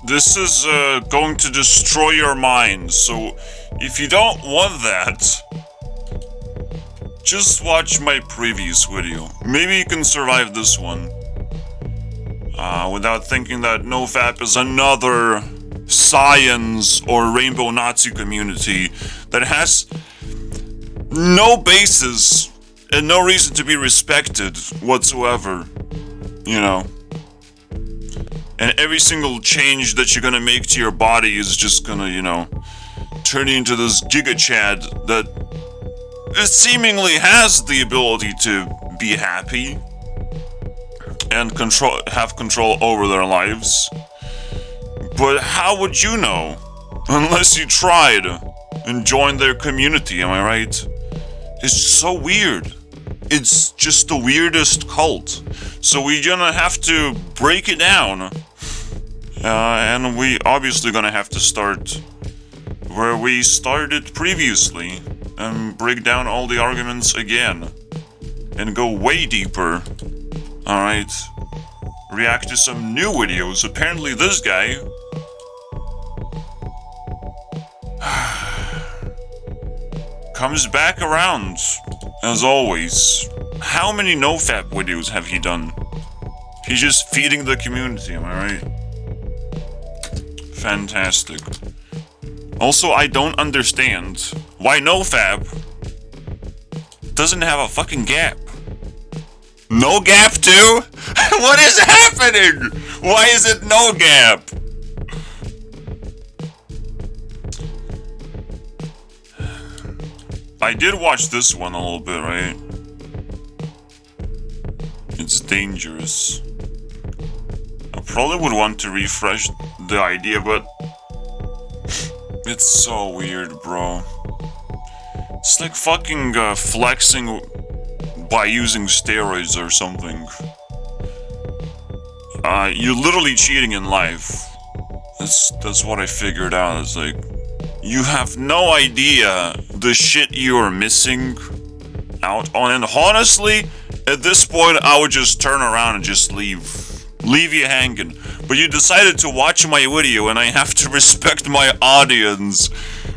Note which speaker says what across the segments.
Speaker 1: This is going to destroy your mind, so if you don't want that, just watch my previous video. Maybe you can survive this one. Without thinking that NoFap is another science or rainbow Nazi community that has no basis and no reason to be respected whatsoever, you know. And every single change that you're gonna make to your body is just gonna, you know, turn you into this Gigachad that seemingly has the ability to be happy and have control over their lives. But how would you know? Unless you tried and joined their community, am I right? It's so weird. It's just the weirdest cult. So we're gonna have to break it down. And we obviously gonna have to start where we started previously and break down all the arguments again and go way deeper. Alright. React to some new videos. Apparently this guy comes back around, as always. How many NoFap videos have he done? He's just feeding the community, am I right? Fantastic. Also, I don't understand why NoFap doesn't have a fucking gap. No gap too? What is happening? Why is it no gap? I did watch this one a little bit, right? It's dangerous. I probably would want to refresh the idea, but it's so weird, bro. It's like fucking flexing by using steroids or something. You're literally cheating in life. That's what I figured out. It's like, you have no idea the shit you are missing out on. And honestly, at this point, I would just turn around and just leave. Leave you hanging. But you decided to watch my video, and I have to respect my audience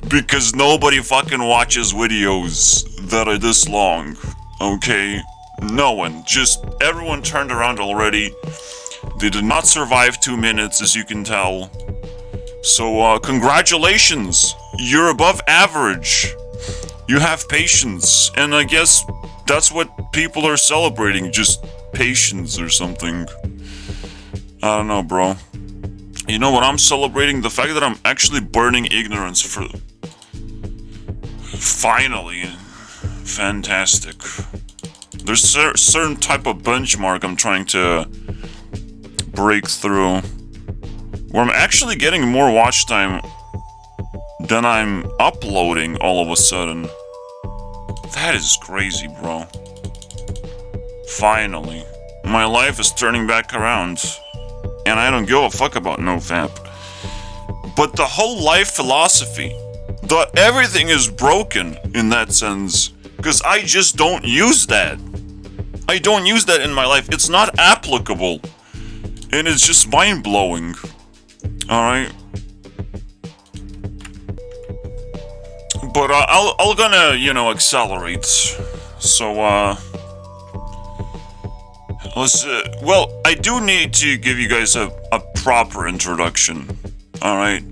Speaker 1: because nobody fucking watches videos that are this long. Okay? No one. Just everyone turned around already. They did not survive 2 minutes, as you can tell. So, congratulations. You're above average. You have patience. And I guess that's what people are celebrating. Just patience or something. I don't know, bro. You know what I'm celebrating? The fact that I'm actually burning ignorance for... Finally. Fantastic. There's a certain type of benchmark I'm trying to break through, where I'm actually getting more watch time than I'm uploading all of a sudden. That is crazy, bro. Finally. My life is turning back around. And I don't give a fuck about NoFap. But the whole life philosophy, everything is broken in that sense. Because I just don't use that. I don't use that in my life. It's not applicable. And it's just mind-blowing. Alright? But I'll gonna, you know, accelerate. So, let's, well, I do need to give you guys a proper introduction. Alright?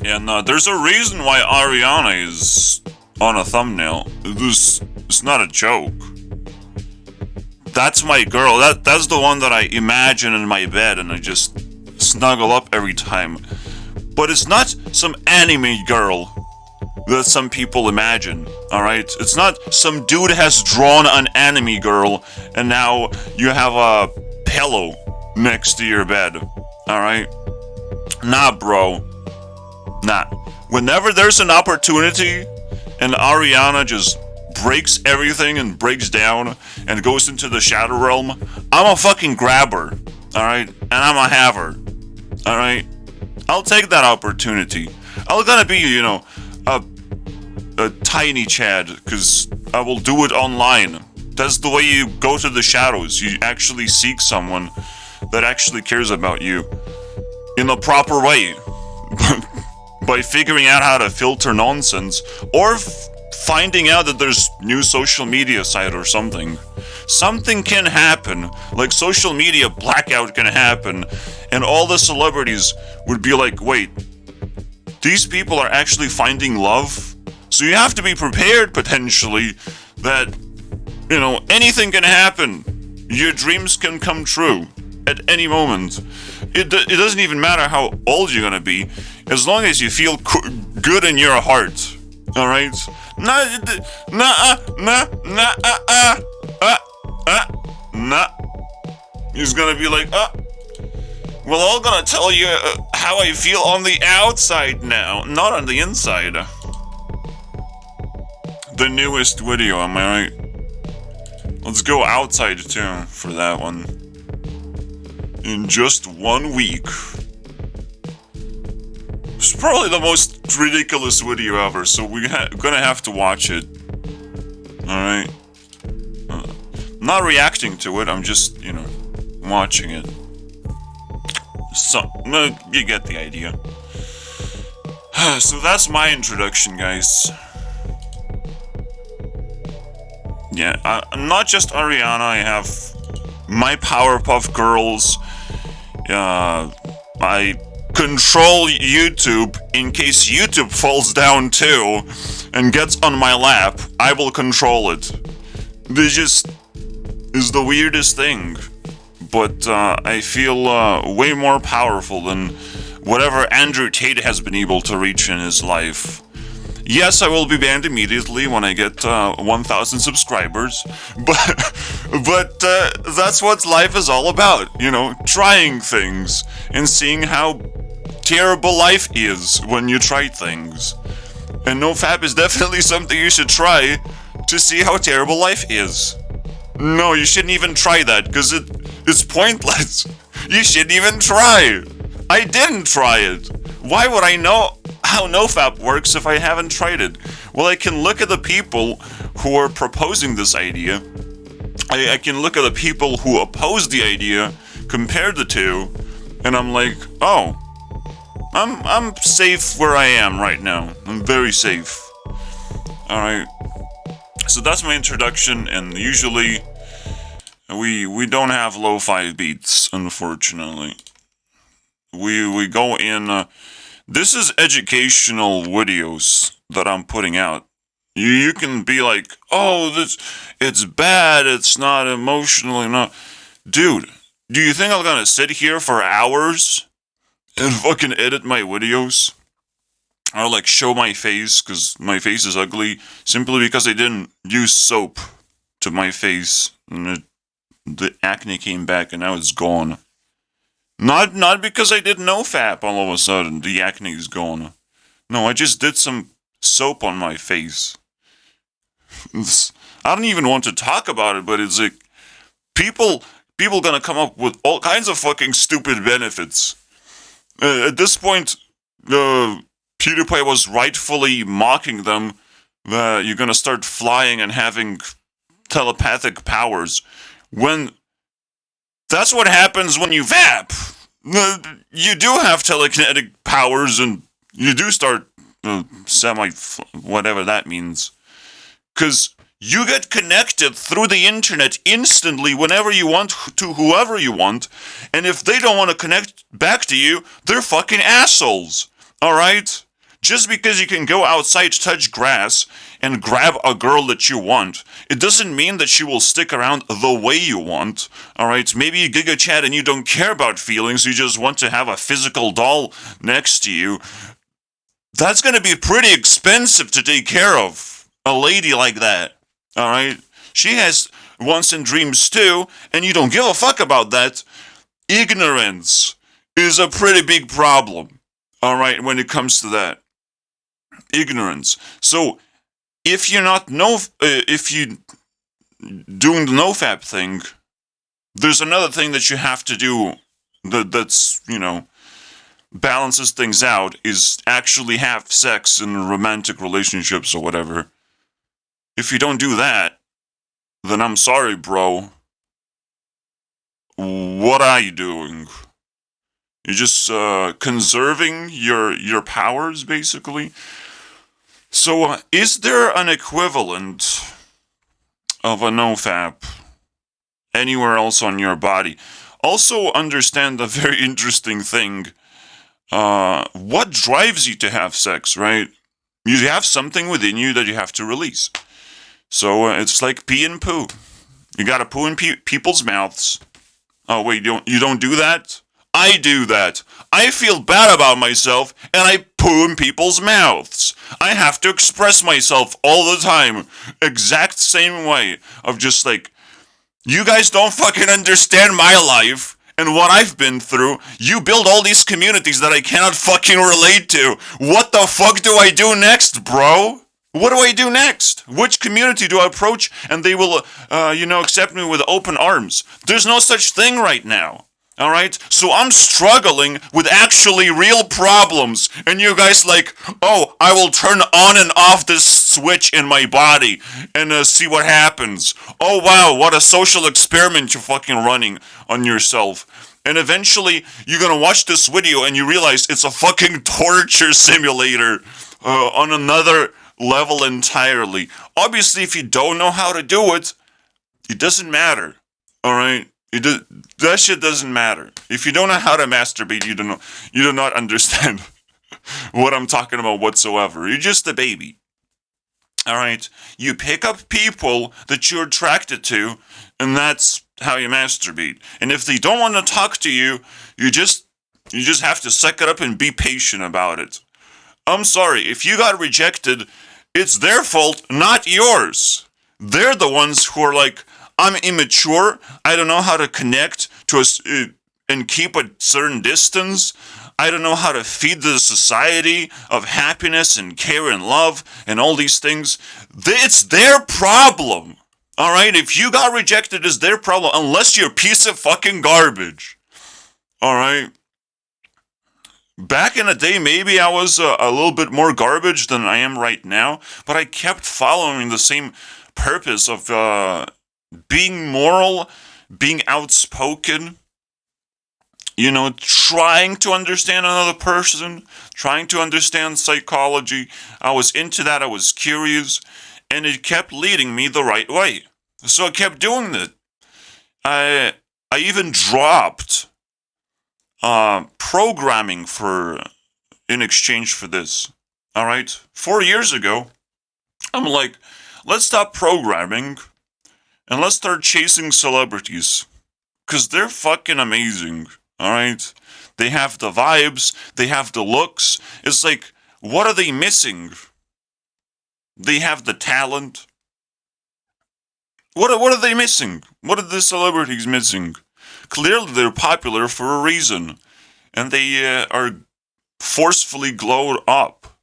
Speaker 1: And, there's a reason why Ariana is on a thumbnail. It's not a joke. That's my girl. That's the one that I imagine in my bed and I just snuggle up every time. But it's not some anime girl that some people imagine, alright? It's not some dude has drawn an anime girl and now you have a pillow next to your bed, alright? Nah, bro. Nah. Whenever there's an opportunity and Ariana just breaks everything and breaks down and goes into the shadow realm, I'm a fucking grabber, alright? And I'm a haver, alright? I'll take that opportunity. I'm gonna be, you know, a tiny Chad, because I will do it online. That's the way you go to the shadows. You actually seek someone that actually cares about you. in a proper way. By figuring out how to filter nonsense, or finding out that there's new social media site or something. Something can happen, like social media blackout can happen, and all the celebrities would be like, wait, these people are actually finding love? So you have to be prepared, potentially, that, anything can happen. Your dreams can come true at any moment. It doesn't even matter how old you're gonna be, as long as you feel good in your heart. All right? He's gonna be like, well, I'm gonna tell you how I feel on the outside now, not on the inside. The newest video, am I right? Let's go outside too for that one. In just 1 week. It's probably the most ridiculous video ever, so we're gonna have to watch it. Alright? Not reacting to it, I'm just, watching it. So, you get the idea. So that's my introduction, guys. Yeah, I'm not just Ariana, I have my Powerpuff Girls. I control YouTube in case YouTube falls down too and gets on my lap. I will control it. This just is the weirdest thing. But I feel way more powerful than whatever Andrew Tate has been able to reach in his life. Yes, I will be banned immediately when I get 1,000 subscribers, but that's what life is all about, trying things and seeing how terrible life is when you try things. And NoFap is definitely something you should try to see how terrible life is. No, you shouldn't even try that, because it's pointless. You shouldn't even try. I didn't try it. Why would I know how NoFap works if I haven't tried it? Well, I can look at the people who are proposing this idea. I can look at the people who oppose the idea, compare the two, and I'm like, oh, I'm safe where I am right now. I'm very safe. Alright. So that's my introduction, and usually we don't have lo-fi beats, unfortunately. We go in. This is educational videos that I'm putting out. You can be like, oh, it's bad. It's not emotional enough, dude. Do you think I'm gonna sit here for hours and fucking edit my videos? Or like show my face because my face is ugly simply because I didn't use soap to my face and the acne came back and now it's gone. Not because I did NoFap all of a sudden the acne is gone. No, I just did some soap on my face. I don't even want to talk about it, but it's like people gonna come up with all kinds of fucking stupid benefits. At this point, PewDiePie was rightfully mocking them that you're gonna start flying and having telepathic powers. When that's what happens when you vap. You do have telekinetic powers and you do start whatever that means. Because you get connected through the internet instantly whenever you want to whoever you want, and if they don't want to connect back to you, they're fucking assholes. Alright? Just because you can go outside, touch grass, and grab a girl that you want, it doesn't mean that she will stick around the way you want. Alright? Maybe you Gigachad and you don't care about feelings, you just want to have a physical doll next to you. That's gonna be pretty expensive to take care of. A lady like that. Alright? She has wants and dreams too, and you don't give a fuck about that. Ignorance is a pretty big problem. Alright, when it comes to that. Ignorance. So, if you're not if you doing the NoFap thing, there's another thing that you have to do that's, balances things out, is actually have sex in romantic relationships or whatever. If you don't do that, then I'm sorry, bro. What are you doing? You're just conserving your powers, basically. So, is there an equivalent of a nofap anywhere else on your body? Also, understand a very interesting thing. What drives you to have sex, right? You have something within you that you have to release. So it's like pee and poo. You gotta poo in people's mouths. Oh wait, you don't do that? I do that. I feel bad about myself, and I poo in people's mouths. I have to express myself all the time, exact same way of just like, you guys don't fucking understand my life and what I've been through. You build all these communities that I cannot fucking relate to. What the fuck do I do next, bro? What do I do next? Which community do I approach and they will, accept me with open arms? There's no such thing right now. Alright? So I'm struggling with actually real problems. And you guys like, oh, I will turn on and off this switch in my body and see what happens. Oh wow, what a social experiment you're fucking running on yourself. And eventually, you're gonna watch this video and you realize it's a fucking torture simulator on another level entirely. Obviously, if you don't know how to do it, it doesn't matter. Alright? That shit doesn't matter. If you don't know how to masturbate, you do not understand what I'm talking about whatsoever. You're just a baby. Alright? You pick up people that you're attracted to, and that's how you masturbate. And if they don't want to talk to you, you just have to suck it up and be patient about it. I'm sorry, if you got rejected, it's their fault, not yours. They're the ones who are like, I'm immature, I don't know how to connect to us and keep a certain distance. I don't know how to feed the society of happiness and care and love and all these things. It's their problem. Alright? If you got rejected, it's their problem, unless you're a piece of fucking garbage. Alright? Back in the day, maybe I was a little bit more garbage than I am right now, but I kept following the same purpose of being moral, being outspoken, trying to understand another person, trying to understand psychology. I was into that, I was curious, and it kept leading me the right way. So I kept doing it. I even dropped programming in exchange for this. Alright? 4 years ago, I'm like, let's stop programming and let's start chasing celebrities. Because they're fucking amazing. Alright? They have the vibes, they have the looks. It's like, what are they missing? They have the talent. What are they missing? What are the celebrities missing? Clearly they're popular for a reason. And they are forcefully glowed up.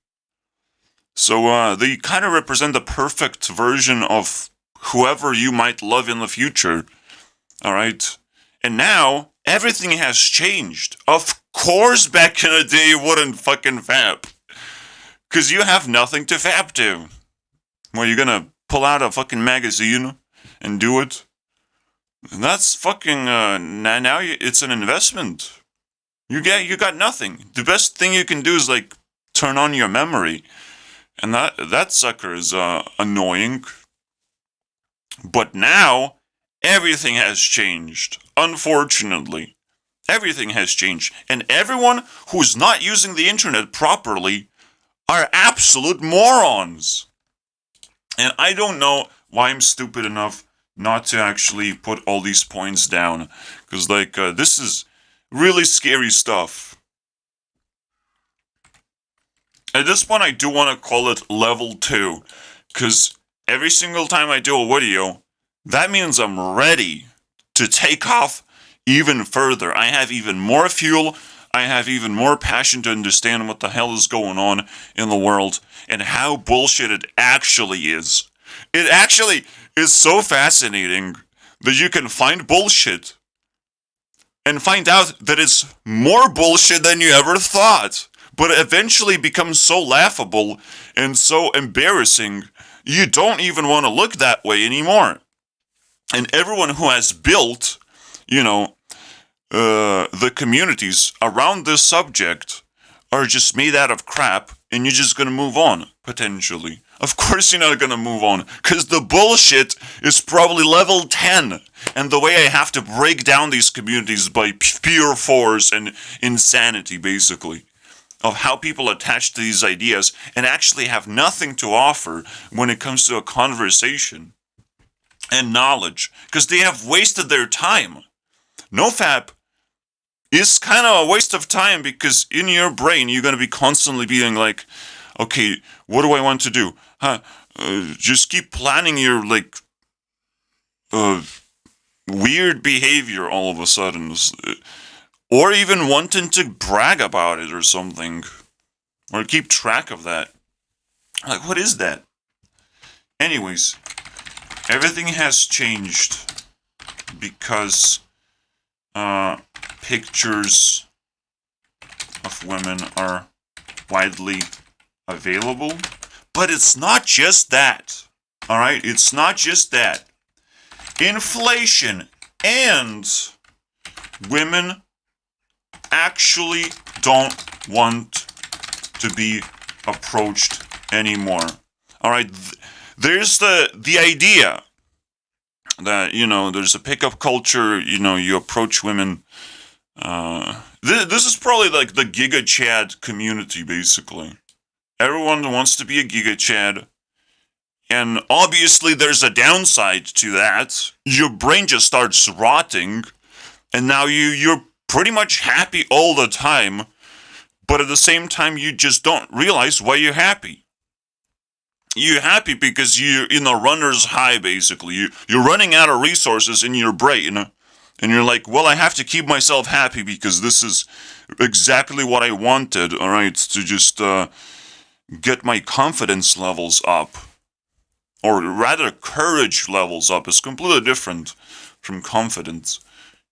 Speaker 1: So they kind of represent the perfect version of whoever you might love in the future. Alright? And now, everything has changed. Of course back in the day you wouldn't fucking fap. Because you have nothing to fap to. Well, you're gonna pull out a fucking magazine and do it? And that's fucking, now it's an investment. You got nothing. The best thing you can do is, like, turn on your memory. And that sucker is, annoying. But now, everything has changed. Unfortunately. Everything has changed. And everyone who's not using the internet properly are absolute morons. And I don't know why I'm stupid enough not to actually put all these points down. Because, this is really scary stuff. At this point, I do want to call it level 2. Because every single time I do a video, that means I'm ready to take off even further. I have even more fuel. I have even more passion to understand what the hell is going on in the world and how bullshit it actually is. It actually is so fascinating that you can find bullshit and find out that it's more bullshit than you ever thought, but it eventually becomes so laughable and so embarrassing, you don't even want to look that way anymore. And everyone who has built, the communities around this subject are just made out of crap, and you're just gonna move on, potentially. Of course you're not gonna move on, because the bullshit is probably level 10, and the way I have to break down these communities by pure force and insanity, basically, of how people attach to these ideas and actually have nothing to offer when it comes to a conversation and knowledge, because they have wasted their time. NoFap is kind of a waste of time, because in your brain you're going to be constantly being like, okay, what do I want to do? Just keep planning your weird behavior all of a sudden, or even wanting to brag about it or something, or keep track of that. Like, what is that? Anyways, everything has changed because pictures of women are widely available. But it's not just that. Alright? It's not just that. Inflation and women actually don't want to be approached anymore. Alright? There's the idea that, there's a pickup culture, you approach women. This is probably like the Gigachad community, basically. Everyone wants to be a Gigachad, and obviously there's a downside to that. Your brain just starts rotting, and now you're pretty much happy all the time, but at the same time you just don't realize why you're happy. You're happy because you're in a runner's high, basically. You're running out of resources in your brain, and you're like, well, I have to keep myself happy because this is exactly what I wanted, alright, to just get my confidence levels up. Or rather, courage levels up is completely different from confidence.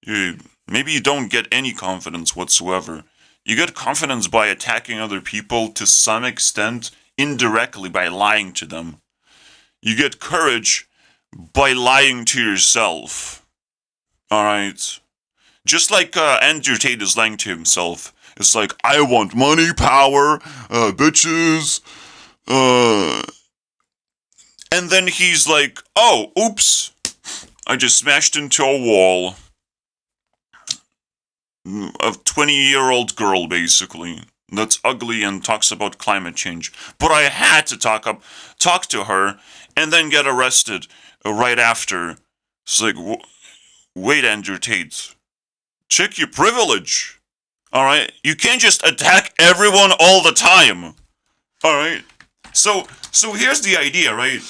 Speaker 1: Maybe you don't get any confidence whatsoever. You get confidence by attacking other people to some extent, indirectly by lying to them. You get courage by lying to yourself. Alright? Just like Andrew Tate is lying to himself. It's like, I want money, power, bitches, and then he's like, oh, oops, I just smashed into a wall. A 20-year-old girl, basically, that's ugly and talks about climate change. But I had to talk to her and then get arrested right after. It's like, wait, Andrew Tate, check your privilege. Alright? You can't just attack everyone all the time. Alright? So here's the idea, right?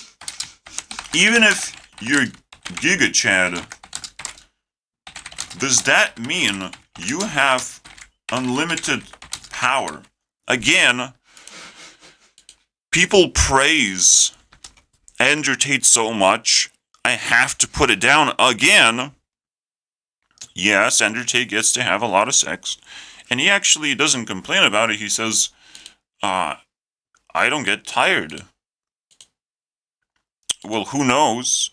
Speaker 1: Even if you're Gigachad, does that mean you have unlimited power? Again, people praise Andrew Tate so much, I have to put it down again. Yes, Andrew Tate gets to have a lot of sex, and he actually doesn't complain about it. He says, I don't get tired. Well, who knows?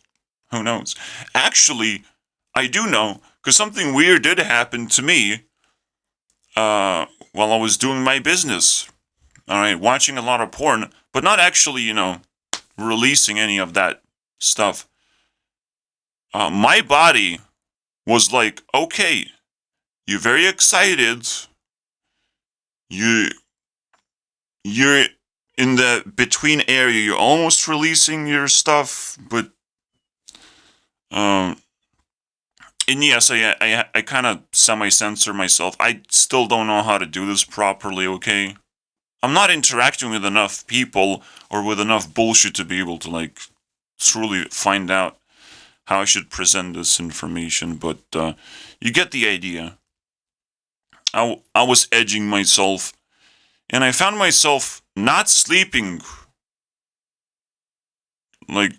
Speaker 1: Who knows? Actually, I do know, because something weird did happen to me while I was doing my business. Alright, watching a lot of porn, but not actually, releasing any of that stuff. My body was like, okay, you're very excited. You're in the between area. You're almost releasing your stuff, but and yes, I kind of semi-censor myself. I still don't know how to do this properly, okay? I'm not interacting with enough people or with enough bullshit to be able to, truly find out how I should present this information, but you get the idea. I was edging myself, and I found myself not sleeping,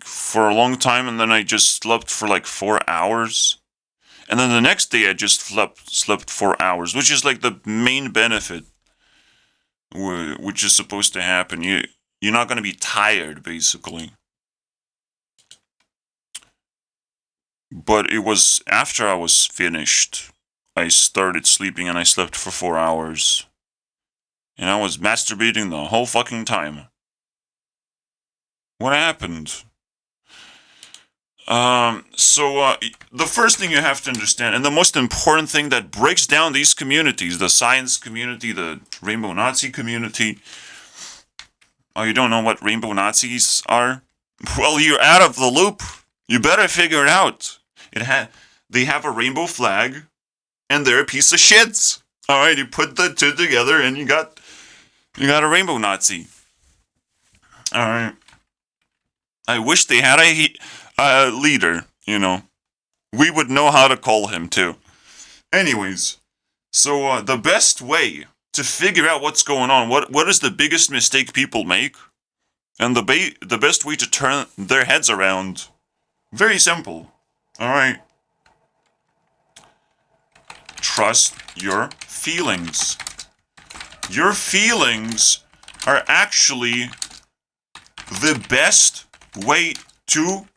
Speaker 1: for a long time, and then I just slept for, 4 hours. And then the next day I just slept 4 hours, which is the main benefit, which is supposed to happen. You're not going to be tired, basically. But it was after I was finished I started sleeping and I slept for 4 hours. And I was masturbating the whole fucking time. What happened? The first thing you have to understand, and the most important thing that breaks down these communities, the science community, the Rainbow Nazi community. Oh, you don't know what Rainbow Nazis are? Well, you're out of the loop. You better figure it out. They have a rainbow flag, and they're a piece of shit. All right, you put the two together, and you got a Rainbow Nazi. All right. I wish they had a leader. We would know how to call him too. Anyways, so the best way to figure out what's going on, what is the biggest mistake people make, and the best way to turn their heads around, very simple. All right. Trust your feelings. Your feelings are actually the best way to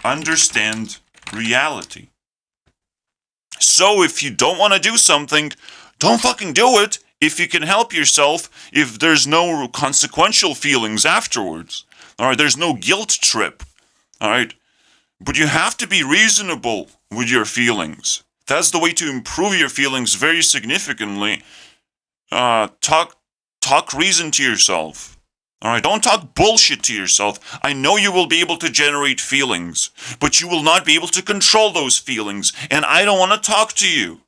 Speaker 1: understand reality. So if you don't want to do something, don't fucking do it if you can help yourself, if there's no consequential feelings afterwards. All right, there's no guilt trip. All right, but you have to be reasonable with your feelings. That's the way to improve your feelings very significantly. Talk reason to yourself. All right, don't talk bullshit to yourself. I know you will be able to generate feelings, but you will not be able to control those feelings, and I don't want to talk to you.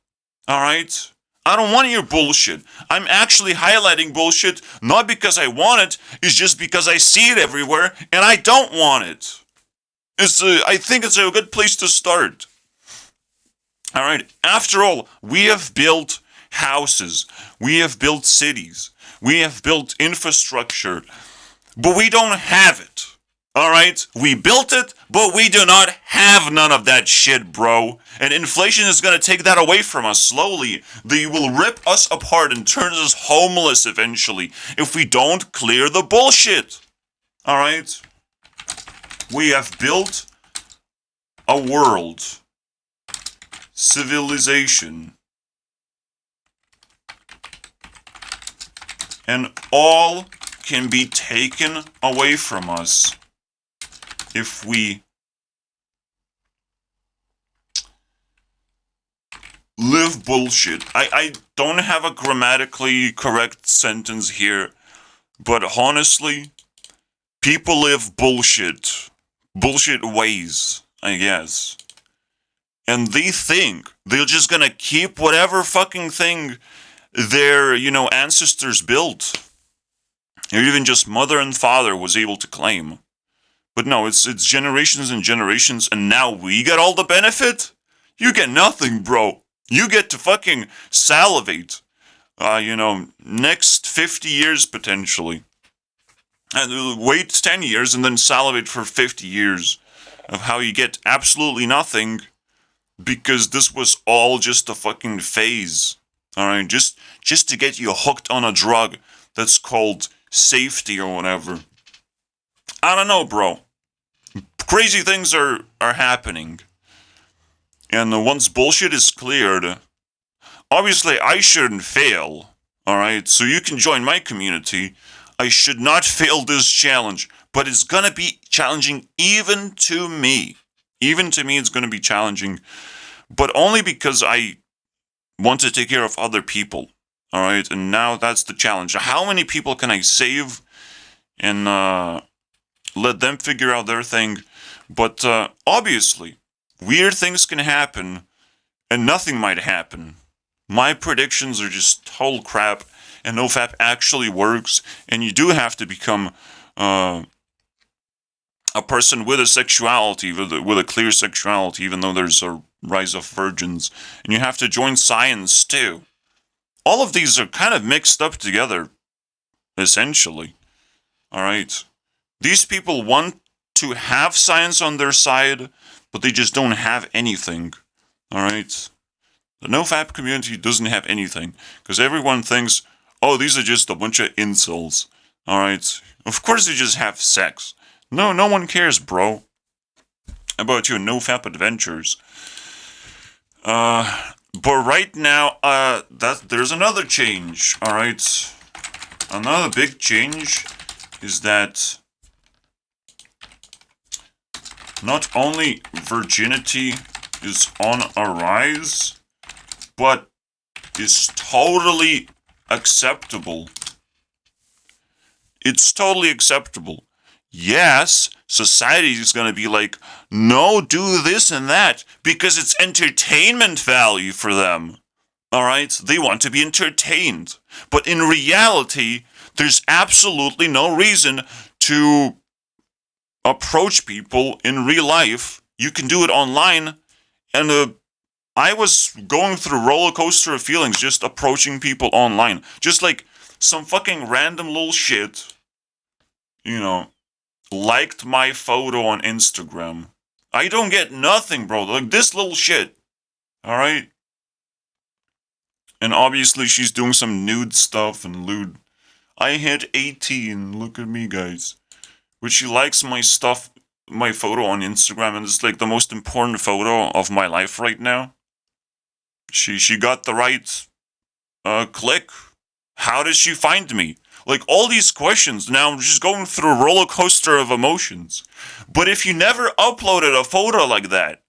Speaker 1: All right? I don't want your bullshit. I'm actually highlighting bullshit, not because I want it, it's just because I see it everywhere, and I don't want it. I think it's a good place to start. All right, after all, we have built houses, we have built cities, we have built infrastructure, but we don't have it. All right? We built it, but we do not have none of that shit, bro. And inflation is going to take that away from us slowly. They will rip us apart and turn us homeless eventually if we don't clear the bullshit. All right? We have built a world, civilization, and all can be taken away from us if we live bullshit. I don't have a grammatically correct sentence here, but honestly, people live bullshit ways, I guess. And they think they're just gonna keep whatever fucking thing their, ancestors built. Or even just mother and father was able to claim. But no, it's generations and generations, and now we get all the benefit? You get nothing, bro. You get to fucking salivate. Next 50 years potentially. And wait 10 years and then salivate for 50 years of how you get absolutely nothing because this was all just a fucking phase. Alright, just to get you hooked on a drug that's called safety or whatever. I don't know, bro. Crazy things are happening. And once bullshit is cleared, obviously I shouldn't fail. Alright, so you can join my community. I should not fail this challenge, but it's gonna be challenging even to me. Even to me, it's gonna be challenging, but only because I want to take care of other people. Alright, and now that's the challenge. How many people can I save and let them figure out their thing? But obviously, weird things can happen, and nothing might happen. My predictions are just total crap, and NoFap actually works, and you do have to become a person with a sexuality, with a clear sexuality, even though there's a rise of virgins, and you have to join science too. All of these are kind of mixed up together, essentially. Alright? These people want to have science on their side, but they just don't have anything. Alright? The NoFap community doesn't have anything, because everyone thinks, oh, these are just a bunch of incels. Alright? Of course they just have sex. No one cares, bro, about your NoFap adventures. But right now, there's another change. All right, another big change is that not only virginity is on a rise, but is totally acceptable. It's totally acceptable. Yes, society is going to be like, no, do this and that because it's entertainment value for them. All right? They want to be entertained. But in reality, there's absolutely no reason to approach people in real life. You can do it online. And I was going through a roller coaster of feelings just approaching people online. Just like some fucking random little shit, you know, liked my photo on Instagram. I don't get nothing, bro. Like this little shit. All right? And obviously she's doing some nude stuff and lewd. I hit 18. Look at me, guys. But she likes my stuff, my photo on Instagram, and it's like the most important photo of my life right now. She got the right click. How did she find me? Like all these questions. Now I'm just going through a roller coaster of emotions. But if you never uploaded a photo like that,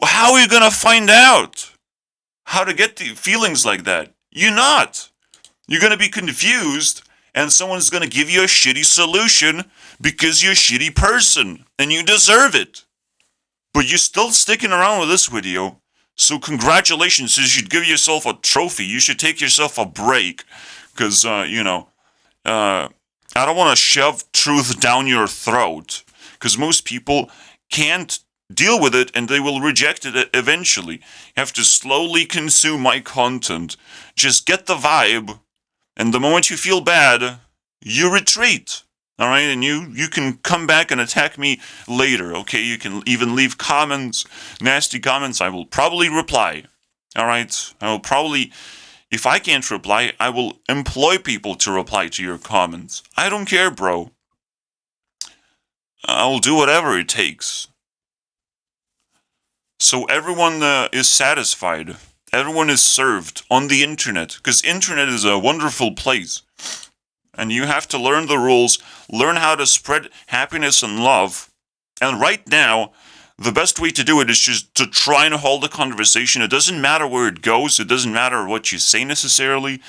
Speaker 1: how are you gonna find out how to get the feelings like that? You're not. You're gonna be confused, and someone's gonna give you a shitty solution because you're a shitty person and you deserve it. But you're still sticking around with this video. So congratulations, you should give yourself a trophy. You should take yourself a break. Because, I don't want to shove truth down your throat. Because most people can't deal with it and they will reject it eventually. You have to slowly consume my content. Just get the vibe. And the moment you feel bad, you retreat. All right, and you can come back and attack me later, okay? You can even leave comments, nasty comments. I will probably reply. All right? I will probably, if I can't reply, I will employ people to reply to your comments. I don't care, bro. I will do whatever it takes. So everyone is satisfied. Everyone is served on the internet, because internet is a wonderful place. And you have to learn the rules, learn how to spread happiness and love. And right now, the best way to do it is just to try and hold a conversation. It doesn't matter where it goes, it doesn't matter what you say necessarily,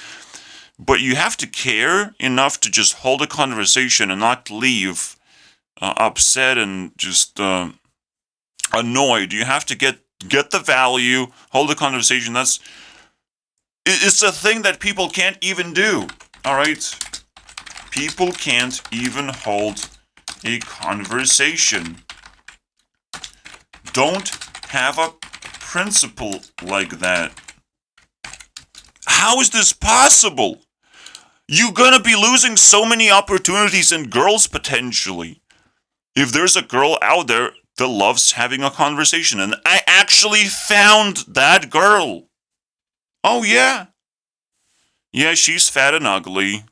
Speaker 1: but you have to care enough to just hold a conversation and not leave upset and just annoyed. You have to get the value, hold a conversation. It's a thing that people can't even do. All right? People can't even hold a conversation. Don't have a principle like that. How is this possible? You're gonna be losing so many opportunities and girls potentially. If there's a girl out there that loves having a conversation, and I actually found that girl. Oh yeah. Yeah, she's fat and ugly.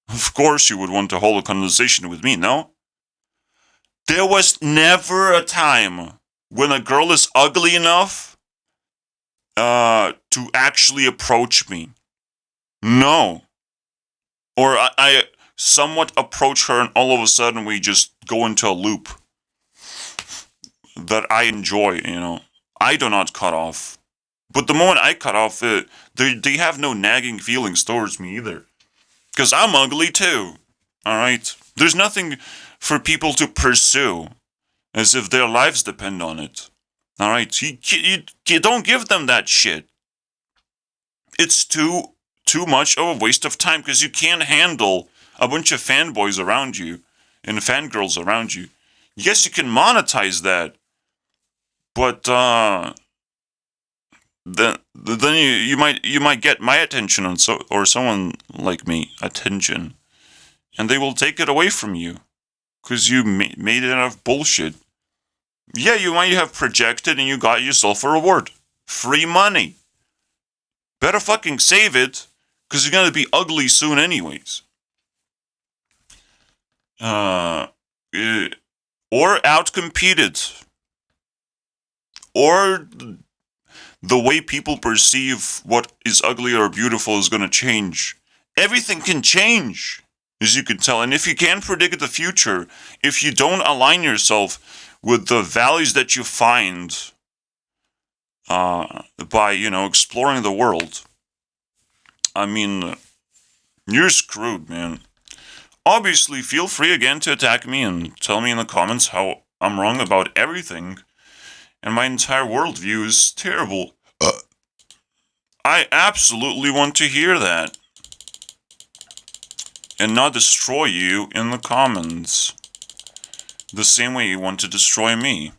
Speaker 1: Of course you would want to hold a conversation with me, no? There was never a time when a girl is ugly enough to actually approach me. No. Or I somewhat approach her and all of a sudden we just go into a loop that I enjoy, I do not cut off. But the moment I cut off, they have no nagging feelings towards me either. Because I'm ugly too. Alright? There's nothing for people to pursue as if their lives depend on it. Alright? You don't give them that shit. It's too much of a waste of time because you can't handle a bunch of fanboys around you and fangirls around you. Yes, you can monetize that. But then you might get my attention or someone like me attention, and they will take it away from you because you made it out of bullshit. Yeah, you might have projected and you got yourself a reward, free money. Better fucking save it because you're gonna be ugly soon, anyways. Or outcompeted, or the way people perceive what is ugly or beautiful is going to change. Everything can change, as you can tell. And if you can't predict the future, if you don't align yourself with the values that you find by, exploring the world, I mean, you're screwed, man. Obviously, feel free again to attack me and tell me in the comments how I'm wrong about everything, and my entire worldview is terrible. I absolutely want to hear that. And not destroy you in the comments. The same way you want to destroy me.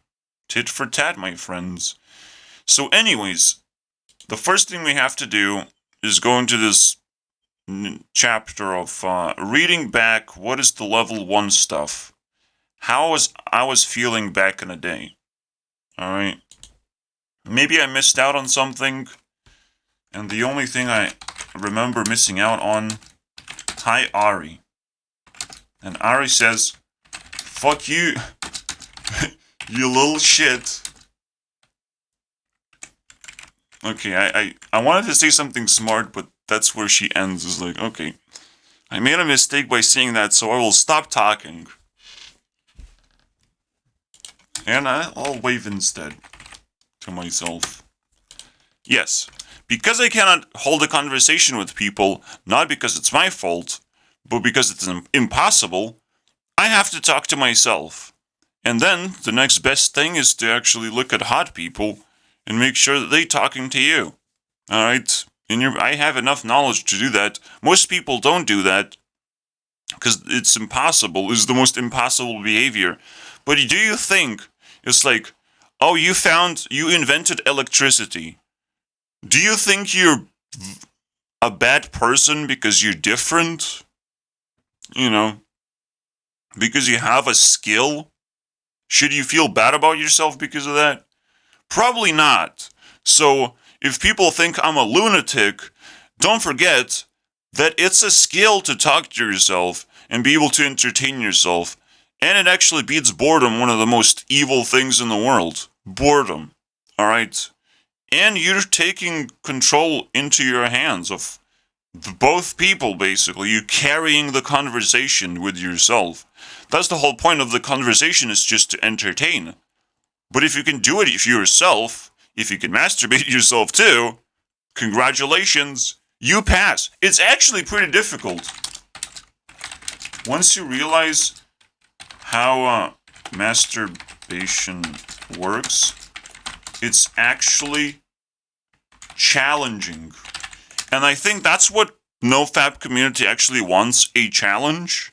Speaker 1: Tit for tat, my friends. So anyways, the first thing we have to do is go into this chapter of reading back what is the level 1 stuff. How I was feeling back in the day. Alright. Maybe I missed out on something. And the only thing I remember missing out on... Hi, Ari. And Ari says, fuck you, you little shit. Okay, I wanted to say something smart, but that's where she ends. Is like, okay, I made a mistake by saying that, so I will stop talking. And I'll wave instead to myself. Yes. Because I cannot hold a conversation with people, not because it's my fault, but because it's impossible, I have to talk to myself. And then, the next best thing is to actually look at hot people and make sure that they're talking to you. Alright? I have enough knowledge to do that. Most people don't do that, because it's impossible. It's the most impossible behavior. But do you think, it's like, oh, you invented electricity. Do you think you're a bad person because you're different? Because you have a skill? Should you feel bad about yourself because of that? Probably not. So, if people think I'm a lunatic, don't forget that it's a skill to talk to yourself and be able to entertain yourself. And it actually beats boredom, one of the most evil things in the world. Boredom. Alright? And you're taking control into your hands of both people, basically. You're carrying the conversation with yourself. That's the whole point of the conversation, is just to entertain. But if you can do it yourself, if you can masturbate yourself too, congratulations, you pass. It's actually pretty difficult. Once you realize how masturbation works, it's actually challenging. And I think that's what NoFap community actually wants, a challenge.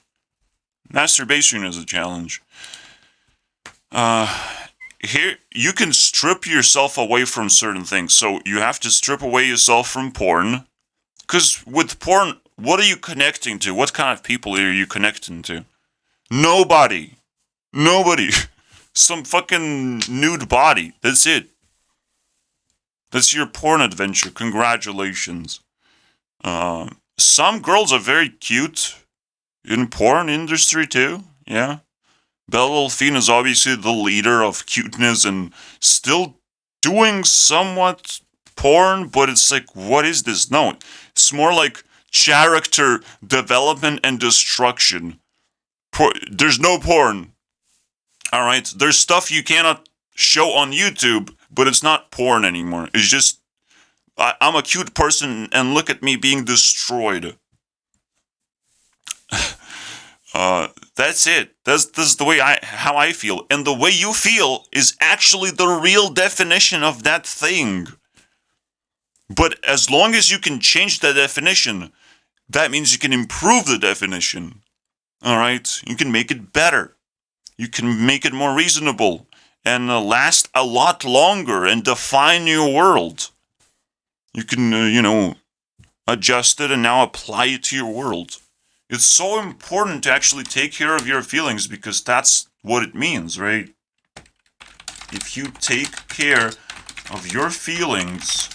Speaker 1: Masturbation is a challenge. Here, you can strip yourself away from certain things. So you have to strip away yourself from porn. Because with porn, what are you connecting to? What kind of people are you connecting to? Nobody. Some fucking nude body. That's it. That's your porn adventure. Congratulations. Some girls are very cute in porn industry too. Yeah. Belle Delphine is obviously the leader of cuteness and still doing somewhat porn, but it's like, what is this? No, it's more like character development and destruction. There's no porn. Alright? There's stuff you cannot show on YouTube, but it's not porn anymore. It's just, I'm a cute person and look at me being destroyed. That's it. That's the way how I feel. And the way you feel is actually the real definition of that thing. But as long as you can change the definition, that means you can improve the definition. Alright? You can make it better. You can make it more reasonable. And last a lot longer and define your world. You can, adjust it and now apply it to your world. It's so important to actually take care of your feelings because that's what it means, right? If you take care of your feelings,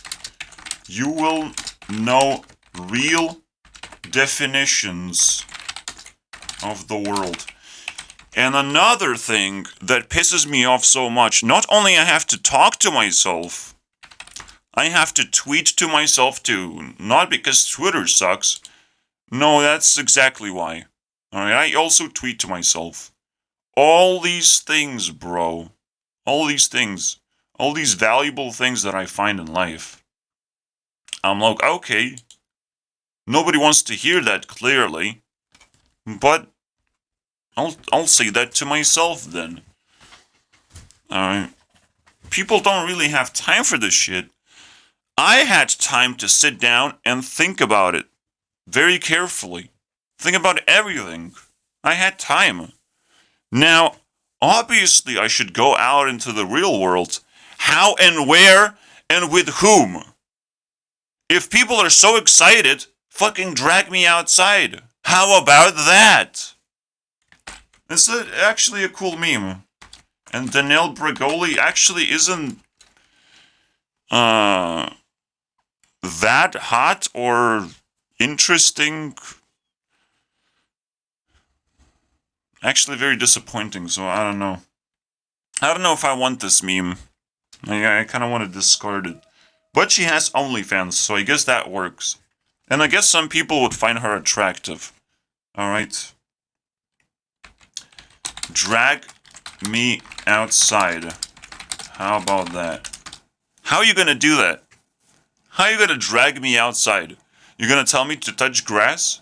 Speaker 1: you will know real definitions of the world. And another thing that pisses me off so much, not only I have to talk to myself, I have to tweet to myself too. Not because Twitter sucks. No, that's exactly why. Alright, I also tweet to myself. All these things, bro. All these things. All these valuable things that I find in life. I'm like, okay. Nobody wants to hear that clearly. But I'll say that to myself then. Alright. People don't really have time for this shit. I had time to sit down and think about it very carefully. Think about everything. I had time. Now, obviously, I should go out into the real world. How and where and with whom? If people are so excited, fucking drag me outside. How about that? It's actually a cool meme. And Danielle Bregoli actually isn't that hot or interesting. Actually very disappointing, so I don't know. I don't know if I want this meme. I kind of want to discard it. But she has OnlyFans, so I guess that works. And I guess some people would find her attractive. Alright. Drag me outside. How about that? How are you gonna do that? How are you gonna drag me outside? You're gonna tell me to touch grass?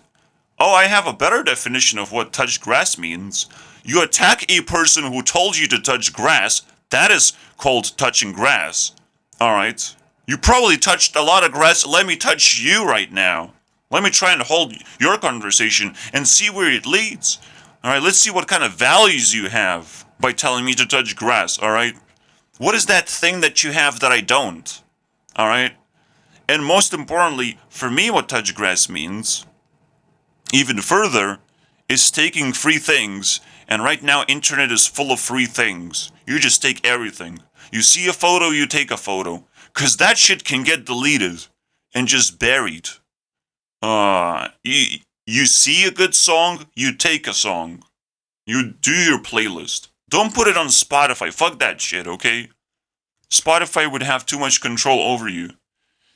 Speaker 1: Oh, I have a better definition of what touch grass means. You attack a person who told you to touch grass. That is called touching grass. Alright. You probably touched a lot of grass. Let me touch you right now. Let me try and hold your conversation and see where it leads. Alright, let's see what kind of values you have by telling me to touch grass, alright? What is that thing that you have that I don't? Alright? And most importantly, for me, what touch grass means, even further, is taking free things. And right now, internet is full of free things. You just take everything. You see a photo, you take a photo. Because that shit can get deleted and just buried. You see a good song, you take a song. You do your playlist. Don't put it on Spotify. Fuck that shit, okay? Spotify would have too much control over you.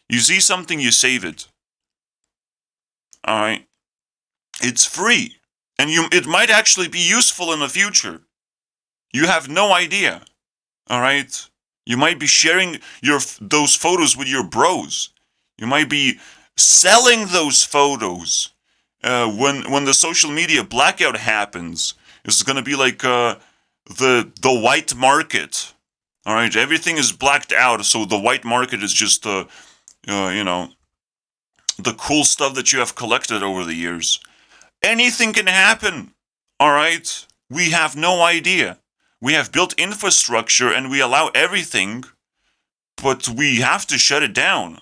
Speaker 1: You see something, you save it. Alright? It's free. And it might actually be useful in the future. You have no idea. Alright? You might be sharing those photos with your bros. You might be selling those photos. When the social media blackout happens, it's gonna be like the white market. All right, everything is blacked out, so the white market is just the cool stuff that you have collected over the years. Anything can happen. All right, we have no idea. We have built infrastructure and we allow everything, but we have to shut it down.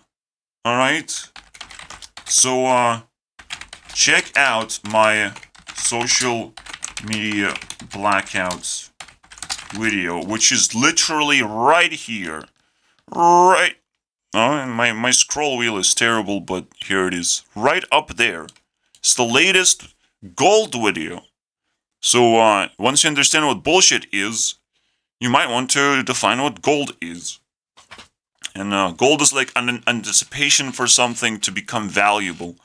Speaker 1: All right. So check out my social media blackouts video, which is literally right here. Right. Oh, and my scroll wheel is terrible, but here it is. Right up there. It's the latest gold video. So once you understand what bullshit is, you might want to define what gold is. And gold is like an anticipation for something to become valuable,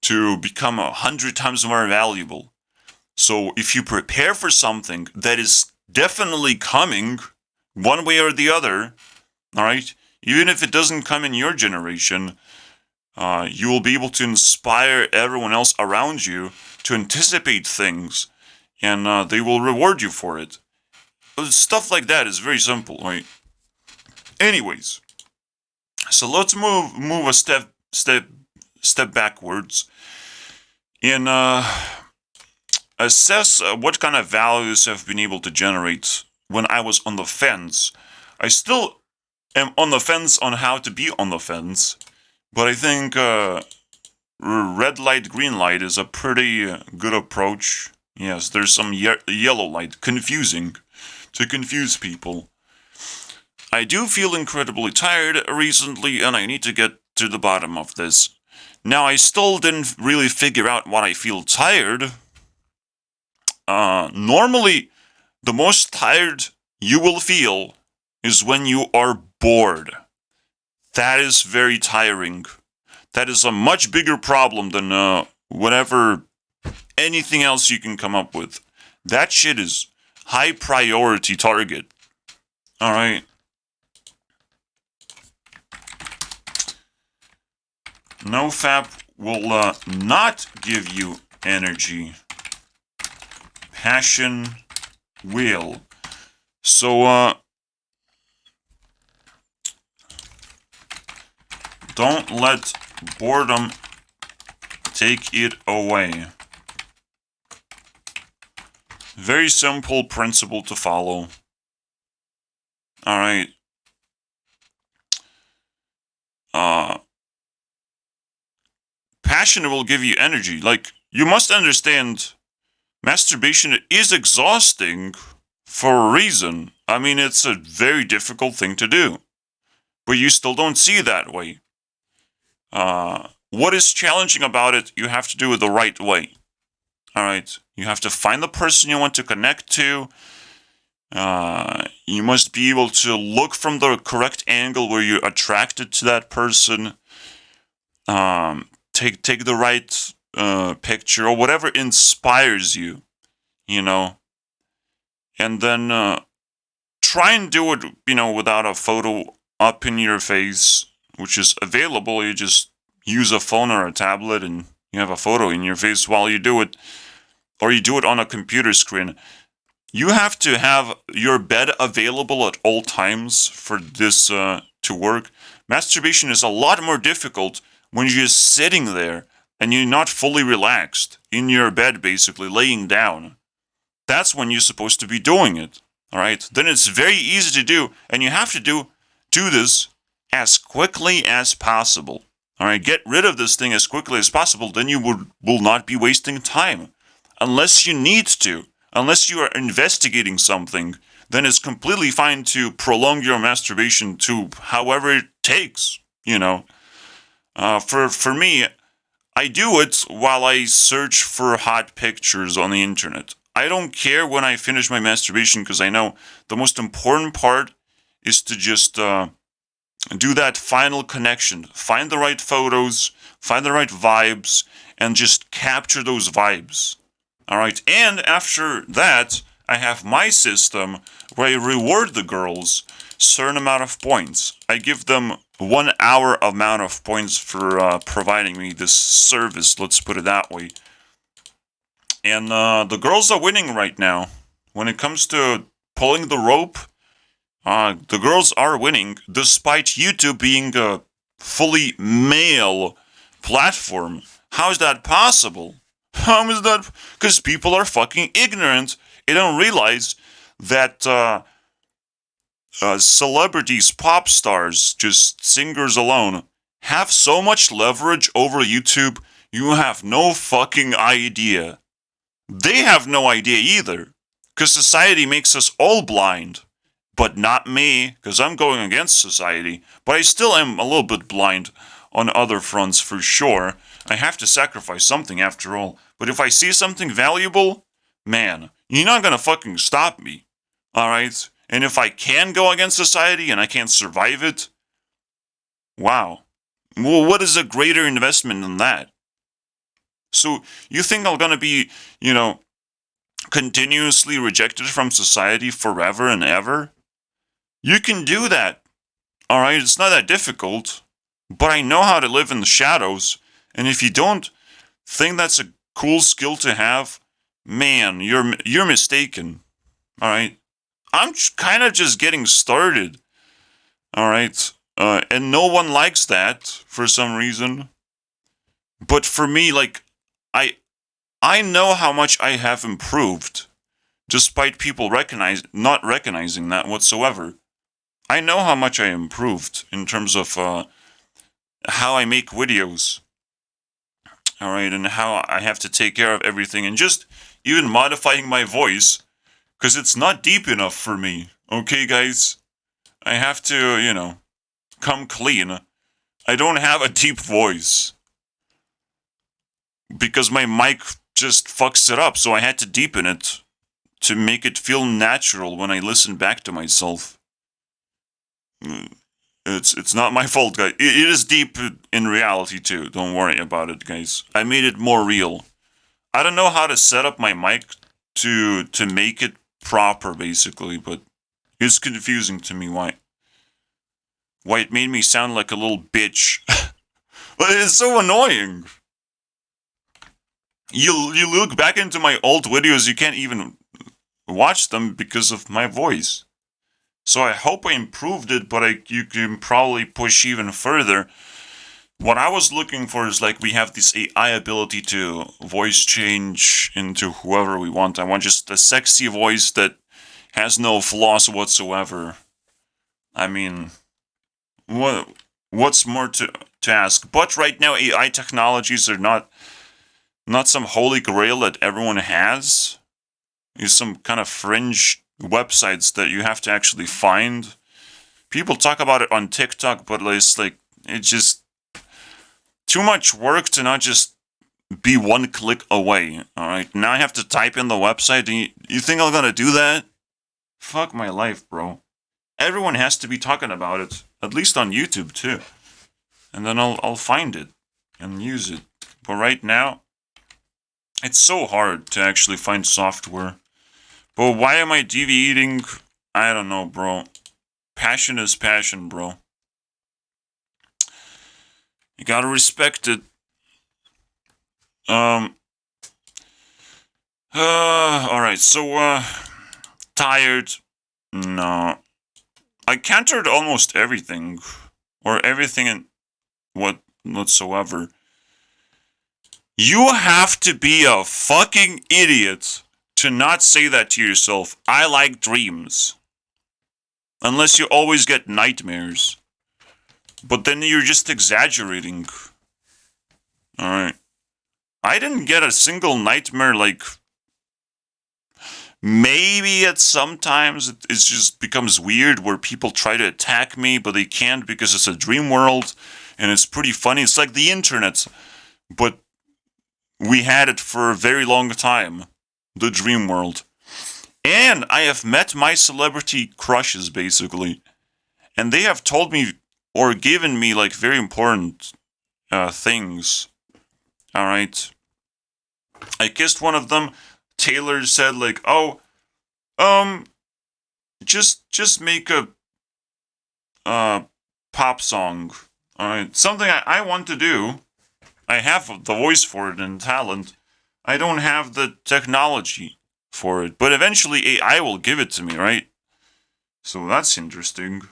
Speaker 1: to become 100 times more valuable. So if you prepare for something that is definitely coming, one way or the other, all right, even if it doesn't come in your generation, you will be able to inspire everyone else around you to anticipate things, and they will reward you for it. Stuff like that is very simple, right? Anyways, so let's move a step backwards and assess what kind of values have been able to generate when I was on the fence. I still am on the fence on how to be on the fence, but I think red light, green light is a pretty good approach. Yes, there's some yellow light, confusing, to confuse people. I do feel incredibly tired recently, and I need to get to the bottom of this. Now, I still didn't really figure out what I feel tired. Normally, the most tired you will feel is when you are bored. that is very tiring. That is a much bigger problem than whatever anything else you can come up with. That shit is high priority target. All right. NoFap will not give you energy. Passion will. So don't let boredom take it away. Very simple principle to follow. All right. Passion will give you energy. Like, you must understand, masturbation is exhausting for a reason. I mean, it's a very difficult thing to do, but you still don't see it that way. What is challenging about it, you have to do it the right way. All right. You have to find the person you want to connect to. You must be able to look from the correct angle where you're attracted to that person. Take the right picture or whatever inspires you, you know. And then try and do it, without a photo up in your face, which is available. You just use a phone or a tablet and you have a photo in your face while you do it. Or you do it on a computer screen. You have to have your bed available at all times for this to work. Masturbation is a lot more difficult when you're just sitting there and you're not fully relaxed in your bed, basically laying down. That's when you're supposed to be doing it. All right? Then it's very easy to do, and you have to do this as quickly as possible. All right? Get rid of this thing as quickly as possible. Then you will not be wasting time. Unless you need to, unless you are investigating something, then it's completely fine to prolong your masturbation to however it takes, For me, I do it while I search for hot pictures on the internet. I don't care when I finish my masturbation because I know the most important part is to just do that final connection. Find the right photos, find the right vibes, and just capture those vibes. All right, and after that, I have my system where I reward the girls certain amount of points. I give them 1 hour amount of points for providing me this service, let's put it that way. And the girls are winning right now. When it comes to pulling the rope, the girls are winning, despite YouTube being a fully male platform. How is that possible? How is that? Because people are fucking ignorant. They don't realize that celebrities, pop stars, just singers alone, have so much leverage over YouTube, you have no fucking idea. They have no idea either. Because society makes us all blind. But not me, because I'm going against society. But I still am a little bit blind on other fronts for sure. I have to sacrifice something after all. But if I see something valuable, man, you're not gonna fucking stop me. Alright? And if I can go against society and I can't survive it, wow. Well, what is a greater investment than that? So, you think I'm gonna be, continuously rejected from society forever and ever? You can do that. Alright? It's not that difficult. But I know how to live in the shadows. And if you don't think that's a cool skill to have, man, you're mistaken. All right, I'm kind of just getting started. All right, and no one likes that for some reason. But for me, like, I know how much I have improved, despite people not recognizing that whatsoever. I know how much I improved in terms of how I make videos. All right, and how I have to take care of everything, and just even modifying my voice, because it's not deep enough for me. Okay, guys? I have to, come clean. I don't have a deep voice. Because my mic just fucks it up, so I had to deepen it to make it feel natural when I listen back to myself. It's not my fault, guys. It is deep in reality too. Don't worry about it, guys. I made it more real. I don't know how to set up my mic to make it proper, basically, but it's confusing to me why it made me sound like a little bitch. But it's so annoying. You look back into my old videos, you can't even watch them because of my voice. So I hope I improved it, but you can probably push even further. What I was looking for is like we have this AI ability to voice change into whoever we want. I want just a sexy voice that has no flaws whatsoever. I mean, what's more to ask? But right now, AI technologies are not some holy grail that everyone has. It's some kind of fringe websites that you have to actually find. People talk about it on TikTok, but it's just too much work to not just be one click away. Alright, now I have to type in the website. You think I'm gonna do that? Fuck my life, bro. Everyone has to be talking about it, at least on YouTube too. And then I'll find it and use it. But right now, it's so hard to actually find software. But why am I deviating? I don't know, bro. Passion is passion, bro. You gotta respect it. Alright, so, tired? No. I countered almost everything. Or everything in whatsoever. You have to be a fucking idiot to not say that to yourself. I like dreams. Unless you always get nightmares. But then you're just exaggerating. Alright. I didn't get a single nightmare, like... Maybe at sometimes it just becomes weird where people try to attack me, but they can't because it's a dream world. And it's pretty funny. It's like the internet. But we had it for a very long time. The dream world. And I have met my celebrity crushes, basically. And they have told me, or given me, like, very important things. Alright. I kissed one of them. Taylor said, like, oh, just make a pop song. Alright. Something I want to do. I have the voice for it and talent. I don't have the technology for it. But eventually AI will give it to me, right? So that's interesting.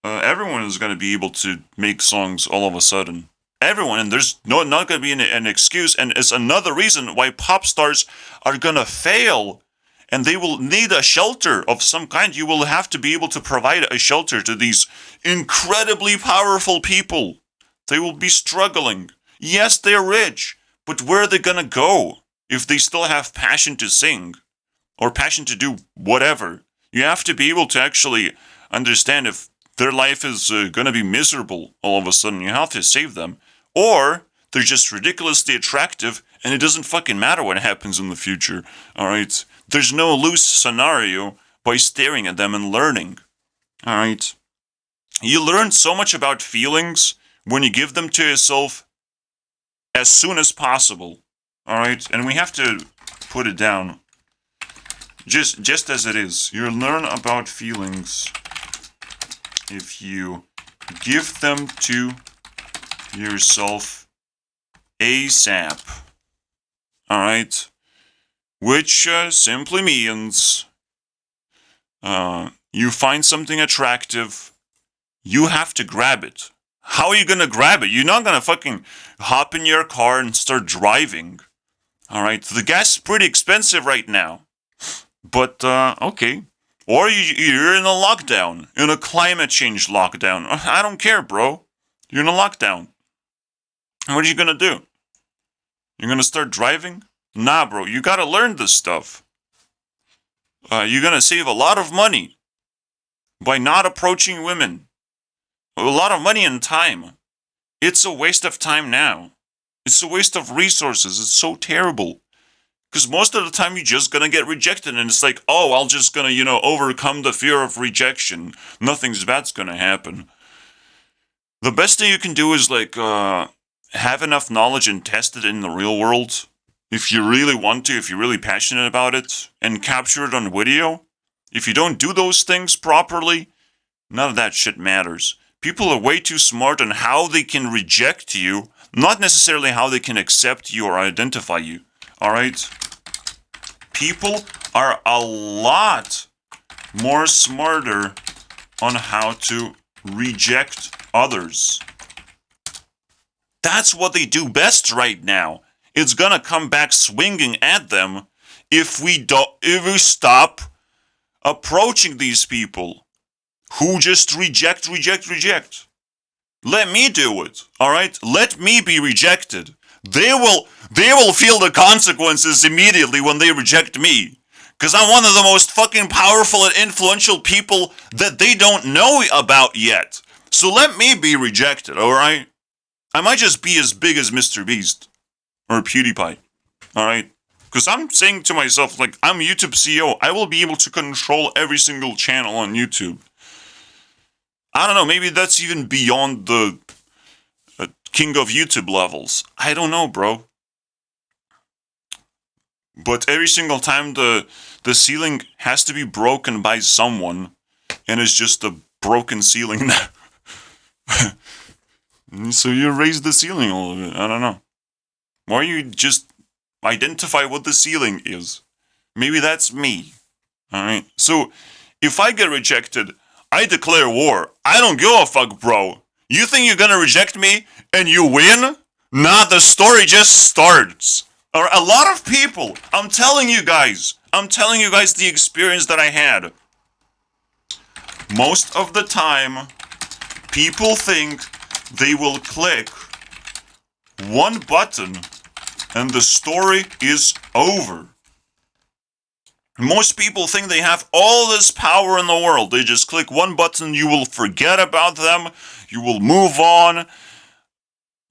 Speaker 1: Everyone is going to be able to make songs all of a sudden. Everyone, and there's not going to be an excuse, and it's another reason why pop stars are going to fail. And they will need a shelter of some kind. You will have to be able to provide a shelter to these incredibly powerful people. They will be struggling. Yes, they're rich. But where are they gonna go if they still have passion to sing or passion to do whatever? You have to be able to actually understand if their life is gonna be miserable all of a sudden. You have to save them. Or they're just ridiculously attractive and it doesn't fucking matter what happens in the future. Alright? There's no loose scenario by staring at them and learning. Alright? You learn so much about feelings when you give them to yourself as soon as possible. Alright? And we have to put it down. Just as it is. You learn about feelings if you give them to yourself ASAP. Alright? Which simply means you find something attractive, you have to grab it. How are you gonna grab it? You're not gonna fucking hop in your car and start driving. Alright, the gas is pretty expensive right now. But, okay. Or you're in a lockdown. In a climate change lockdown. I don't care, bro. You're in a lockdown. What are you gonna do? You're gonna start driving? Nah, bro, you gotta learn this stuff. You're gonna save a lot of money by not approaching women. A lot of money and time. It's a waste of time now. It's a waste of resources. It's so terrible. Because most of the time you're just gonna get rejected and it's like, oh, I'll just gonna, overcome the fear of rejection. Nothing's bad's gonna happen. The best thing you can do is like have enough knowledge and test it in the real world. If you really want to, if you're really passionate about it, and capture it on video. If you don't do those things properly, none of that shit matters. People are way too smart on how they can reject you, not necessarily how they can accept you or identify you. Alright? People are a lot more smarter on how to reject others. That's what they do best right now. It's gonna come back swinging at them if we stop approaching these people who just reject. Let me do it, alright? Let me be rejected. They will feel the consequences immediately when they reject me. Because I'm one of the most fucking powerful and influential people that they don't know about yet. So let me be rejected, alright? I might just be as big as Mr. Beast. Or PewDiePie. Alright? Because I'm saying to myself, like, I'm YouTube CEO. I will be able to control every single channel on YouTube. I don't know, maybe that's even beyond the king of YouTube levels. I don't know, bro. But every single time the ceiling has to be broken by someone, and it's just a broken ceiling now. So you raise the ceiling a little bit. I don't know. Why don't you just identify what the ceiling is? Maybe that's me. Alright? So, if I get rejected, I declare war. I don't give a fuck, bro. You think you're gonna reject me and you win? Nah, the story just starts. A lot of people, I'm telling you guys the experience that I had. Most of the time, people think they will click one button and the story is over. Most people think they have all this power in the world. They just click one button, you will forget about them, you will move on.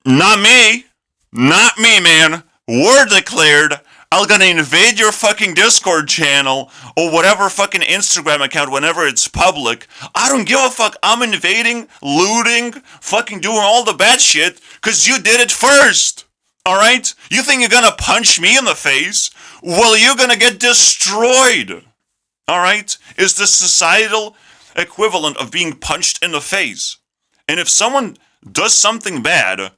Speaker 1: Not me, man. War declared. I'm gonna invade your fucking Discord channel or whatever fucking Instagram account whenever it's public. I don't give a fuck. I'm invading, looting, fucking doing all the bad shit because you did it first. Alright? You think you're gonna punch me in the face? Well, you're gonna get destroyed. Alright? It's the societal equivalent of being punched in the face. And if someone does something bad,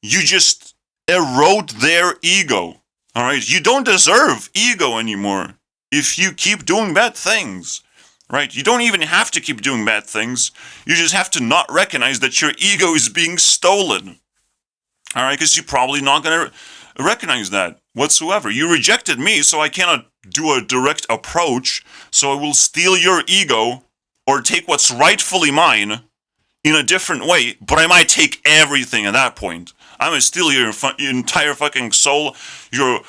Speaker 1: you just erode their ego. Alright? You don't deserve ego anymore if you keep doing bad things. Right? You don't even have to keep doing bad things. You just have to not recognize that your ego is being stolen. Alright? Because you're probably not going to recognize that whatsoever. You rejected me, so I cannot do a direct approach, so I will steal your ego or take what's rightfully mine in a different way, but I might take everything at that point. I'm gonna steal your entire fucking soul, your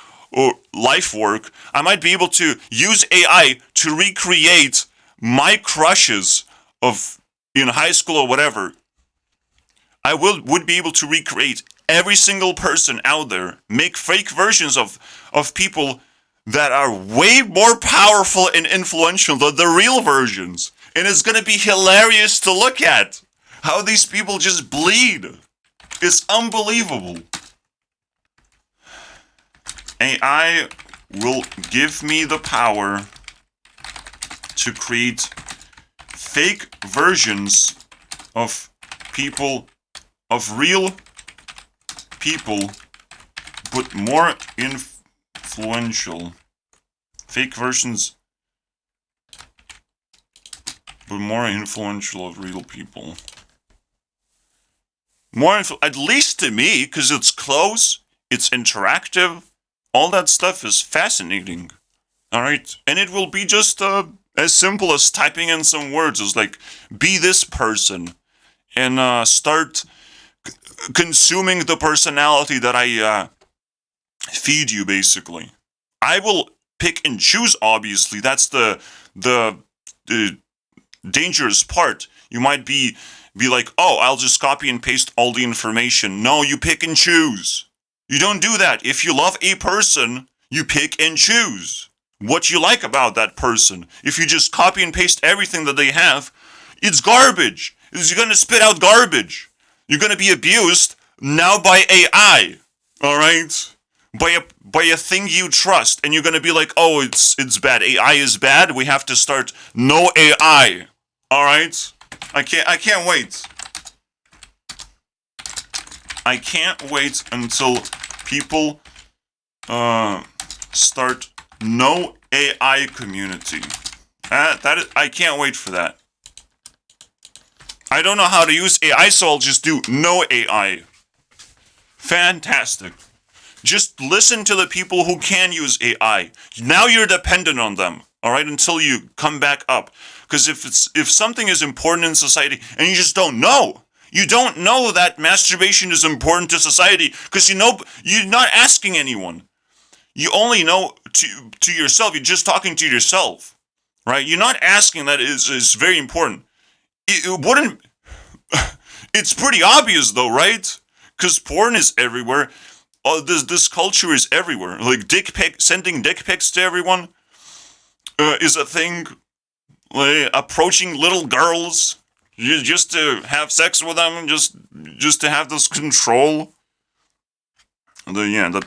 Speaker 1: life work. I might be able to use AI to recreate my crushes of in high school or whatever. I would be able to recreate every single person out there, make fake versions of people that are way more powerful and influential than the real versions. And it's gonna be hilarious to look at how these people just bleed. It's unbelievable. AI will give me the power to create fake versions of people, of real people, but more influential. Fake versions, but more influential of real people. At least to me, because it's close, it's interactive, all that stuff is fascinating. Alright? And it will be just as simple as typing in some words as like, be this person, and start consuming the personality that I feed you, basically. I will pick and choose, obviously. That's the dangerous part. You might be like, oh, I'll just copy and paste all the information. No, you pick and choose. You don't do that. If you love a person, you pick and choose what you like about that person. If you just copy and paste everything that they have, it's garbage. You're going to spit out garbage. You're gonna be abused now by AI. All right, by a thing you trust, and you're gonna be like, oh, it's bad. AI is bad. We have to start no AI. All right. I can't wait. I can't wait until people start no AI community. I can't wait for that. I don't know how to use AI, so I'll just do no AI. Fantastic. Just listen to the people who can use AI. Now you're dependent on them, all right, until you come back up. Because if something is important in society and you just don't know, you don't know that masturbation is important to society because you're not asking anyone. You only know to yourself. You're just talking to yourself, right? You're not asking that is very important. It wouldn't. It's pretty obvious though, right? Because porn is everywhere. This culture is everywhere. Like sending dick pics to everyone is a thing. Like approaching little girls just to have sex with them, just to have this control. The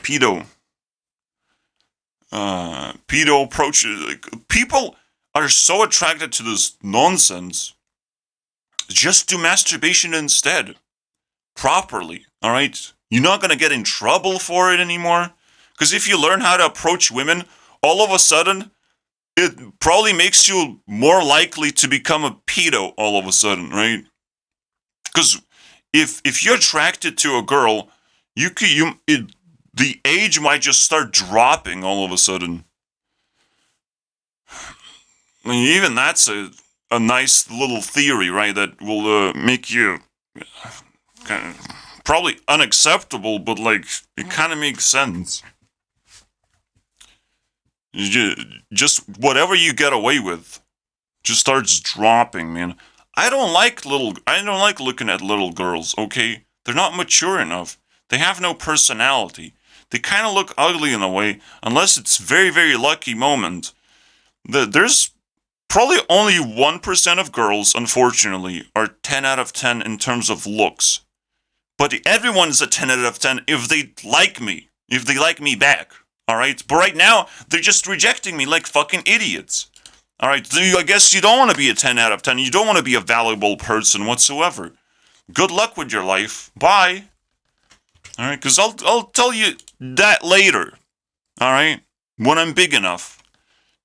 Speaker 1: pedo approach. Like, people are so attracted to this nonsense. Just do masturbation instead, properly. All right, you're not gonna get in trouble for it anymore. Because if you learn how to approach women, all of a sudden, it probably makes you more likely to become a pedo all of a sudden, right? Because if you're attracted to a girl, the age might just start dropping all of a sudden. I mean, even that's a nice little theory, right? That will make you kind of probably unacceptable, but like it kind of makes sense. Just whatever you get away with, just starts dropping, man. I don't like looking at little girls. Okay, they're not mature enough. They have no personality. They kind of look ugly in a way, unless it's very, very lucky moment. There's probably only 1% of girls, unfortunately, are 10 out of 10 in terms of looks. But everyone's a 10 out of 10 if they like me. If they like me back. Alright? But right now, they're just rejecting me like fucking idiots. Alright? So I guess you don't want to be a 10 out of 10. You don't want to be a valuable person whatsoever. Good luck with your life. Bye. Alright? Because I'll tell you that later. Alright? When I'm big enough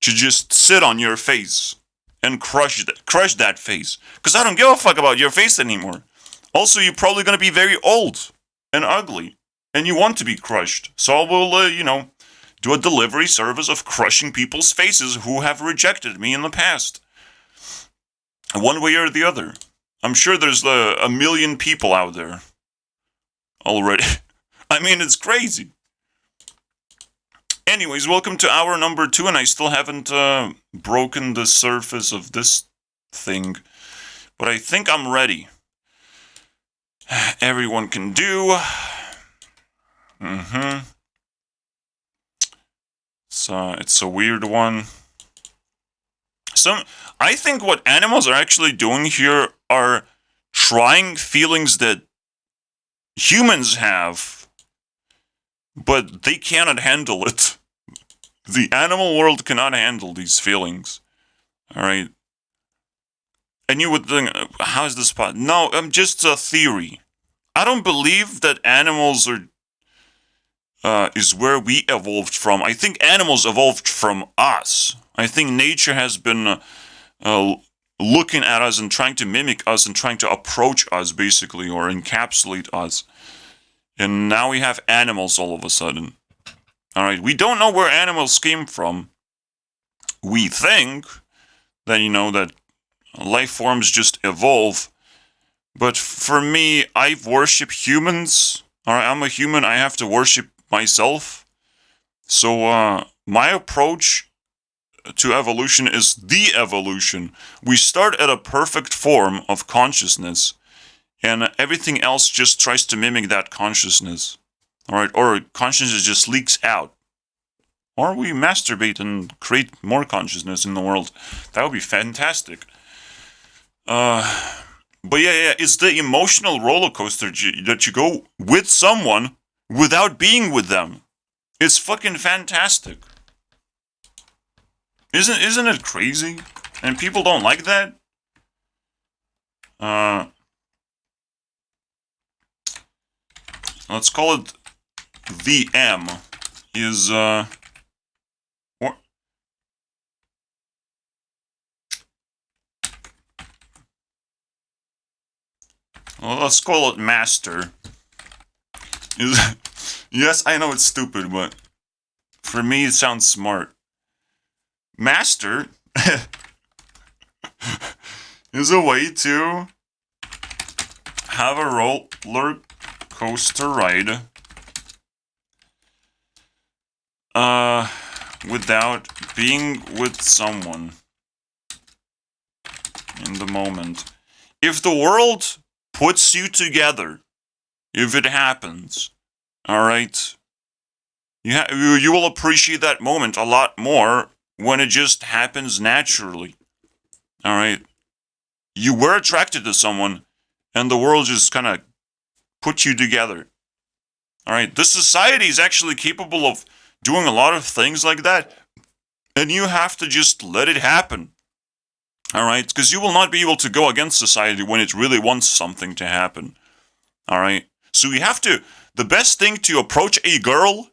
Speaker 1: to just sit on your face and crush that face. Because I don't give a fuck about your face anymore. Also, you're probably going to be very old and ugly. And you want to be crushed. So I will, do a delivery service of crushing people's faces who have rejected me in the past. One way or the other. I'm sure there's a million people out there already. I mean, it's crazy. Anyways, welcome to hour number 2, and I still haven't broken the surface of this thing. But I think I'm ready. Everyone can do. So it's a weird one. I think what animals are actually doing here are trying feelings that humans have, but they cannot handle it. The animal world cannot handle these feelings. Alright? And you would think, how is this possible? No, just a theory. I don't believe that animals is where we evolved from. I think animals evolved from us. I think nature has been looking at us and trying to mimic us and trying to approach us, basically, or encapsulate us. And now we have animals all of a sudden. Alright, we don't know where animals came from. We think that, that life forms just evolve. But for me, I worship humans. Alright, I'm a human. I have to worship myself. So, my approach to evolution is the evolution. We start at a perfect form of consciousness, and everything else just tries to mimic that consciousness. Alright, or consciousness just leaks out. Or we masturbate and create more consciousness in the world. That would be fantastic. But yeah, it's the emotional roller coaster that you go with someone without being with them. It's fucking fantastic. Isn't it crazy? And people don't like that? Let's call it the M is or, well, let's call it master. Is yes, I know it's stupid, but for me it sounds smart. Master is a way to have a roller coaster ride without being with someone in the moment. If the world puts you together, if it happens, all right, you will appreciate that moment a lot more when it just happens naturally. All right, you were attracted to someone, and the world just kind of put you together. All right, this society is actually capable of doing a lot of things like that, and you have to just let it happen. All right, because you will not be able to go against society when it really wants something to happen. All right, so you have to. The best thing to approach a girl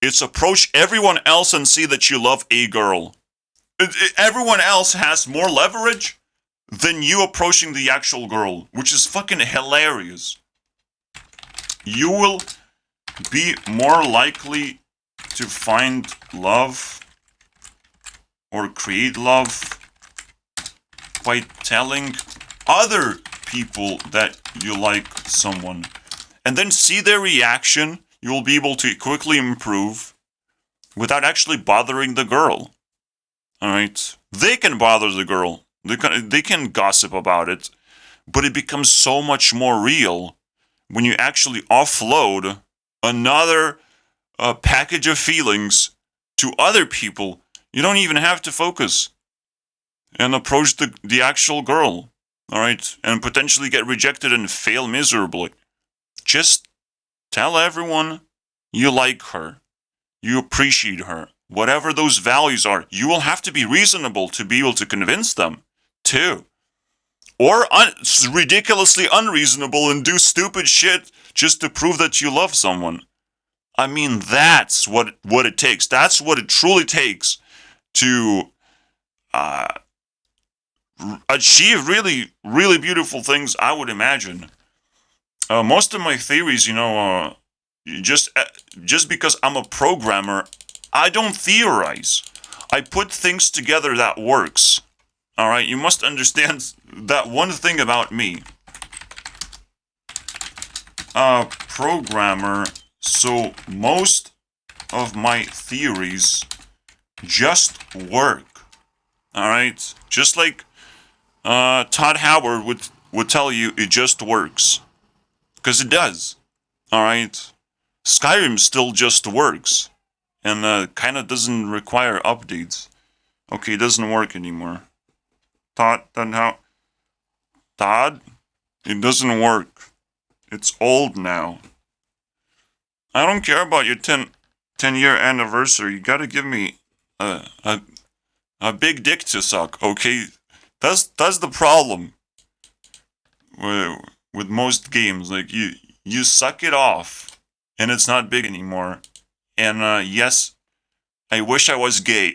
Speaker 1: is approach everyone else and see that you love a girl. Everyone else has more leverage than you approaching the actual girl, which is fucking hilarious. You will be more likely to find love or create love by telling other people that you like someone and then see their reaction. You will be able to quickly improve without actually bothering the girl. All right, they can bother the girl. They can gossip about it, but it becomes so much more real when you actually offload another package of feelings to other people. You don't even have to focus and approach the actual girl, all right, and potentially get rejected and fail miserably. Just tell everyone you like her, you appreciate her, whatever those values are. You will have to be reasonable to be able to convince them, too. Or ridiculously unreasonable and do stupid shit just to prove that you love someone. I mean, that's what it takes. That's what it truly takes to achieve really, really beautiful things, I would imagine. Most of my theories, just because I'm a programmer, I don't theorize. I put things together that works. All right, you must understand that one thing about me. Programmer, so most of my theories just work. All right, just like Todd Howard would tell you, it just works, because it does. All right, Skyrim still just works, and kind of doesn't require updates. Okay, it doesn't work anymore. Todd, it doesn't work. It's old now. I don't care about your 10-year anniversary. You gotta give me a big dick to suck, okay? That's the problem with most games. Like, you suck it off, and it's not big anymore. And yes, I wish I was gay.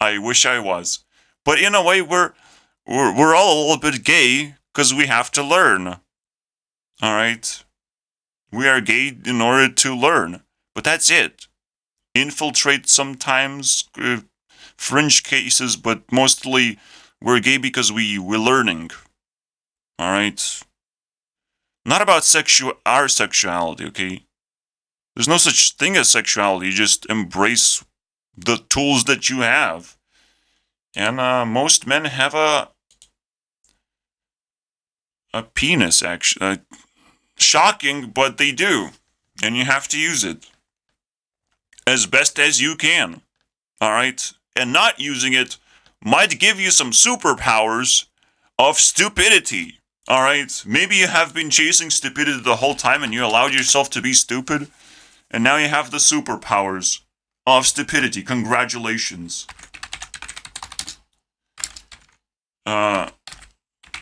Speaker 1: I wish I was. But in a way, we're all a little bit gay because we have to learn. All right? We are gay in order to learn. But that's it. Infiltrate sometimes, fringe cases, but mostly we're gay because we're learning. All right? Not about our sexuality, okay? There's no such thing as sexuality. You just embrace the tools that you have. And most men have a penis, actually. Shocking, but they do. And you have to use it as best as you can. All right? And not using it might give you some superpowers of stupidity. Alright? Maybe you have been chasing stupidity the whole time and you allowed yourself to be stupid, and now you have the superpowers of stupidity. Congratulations.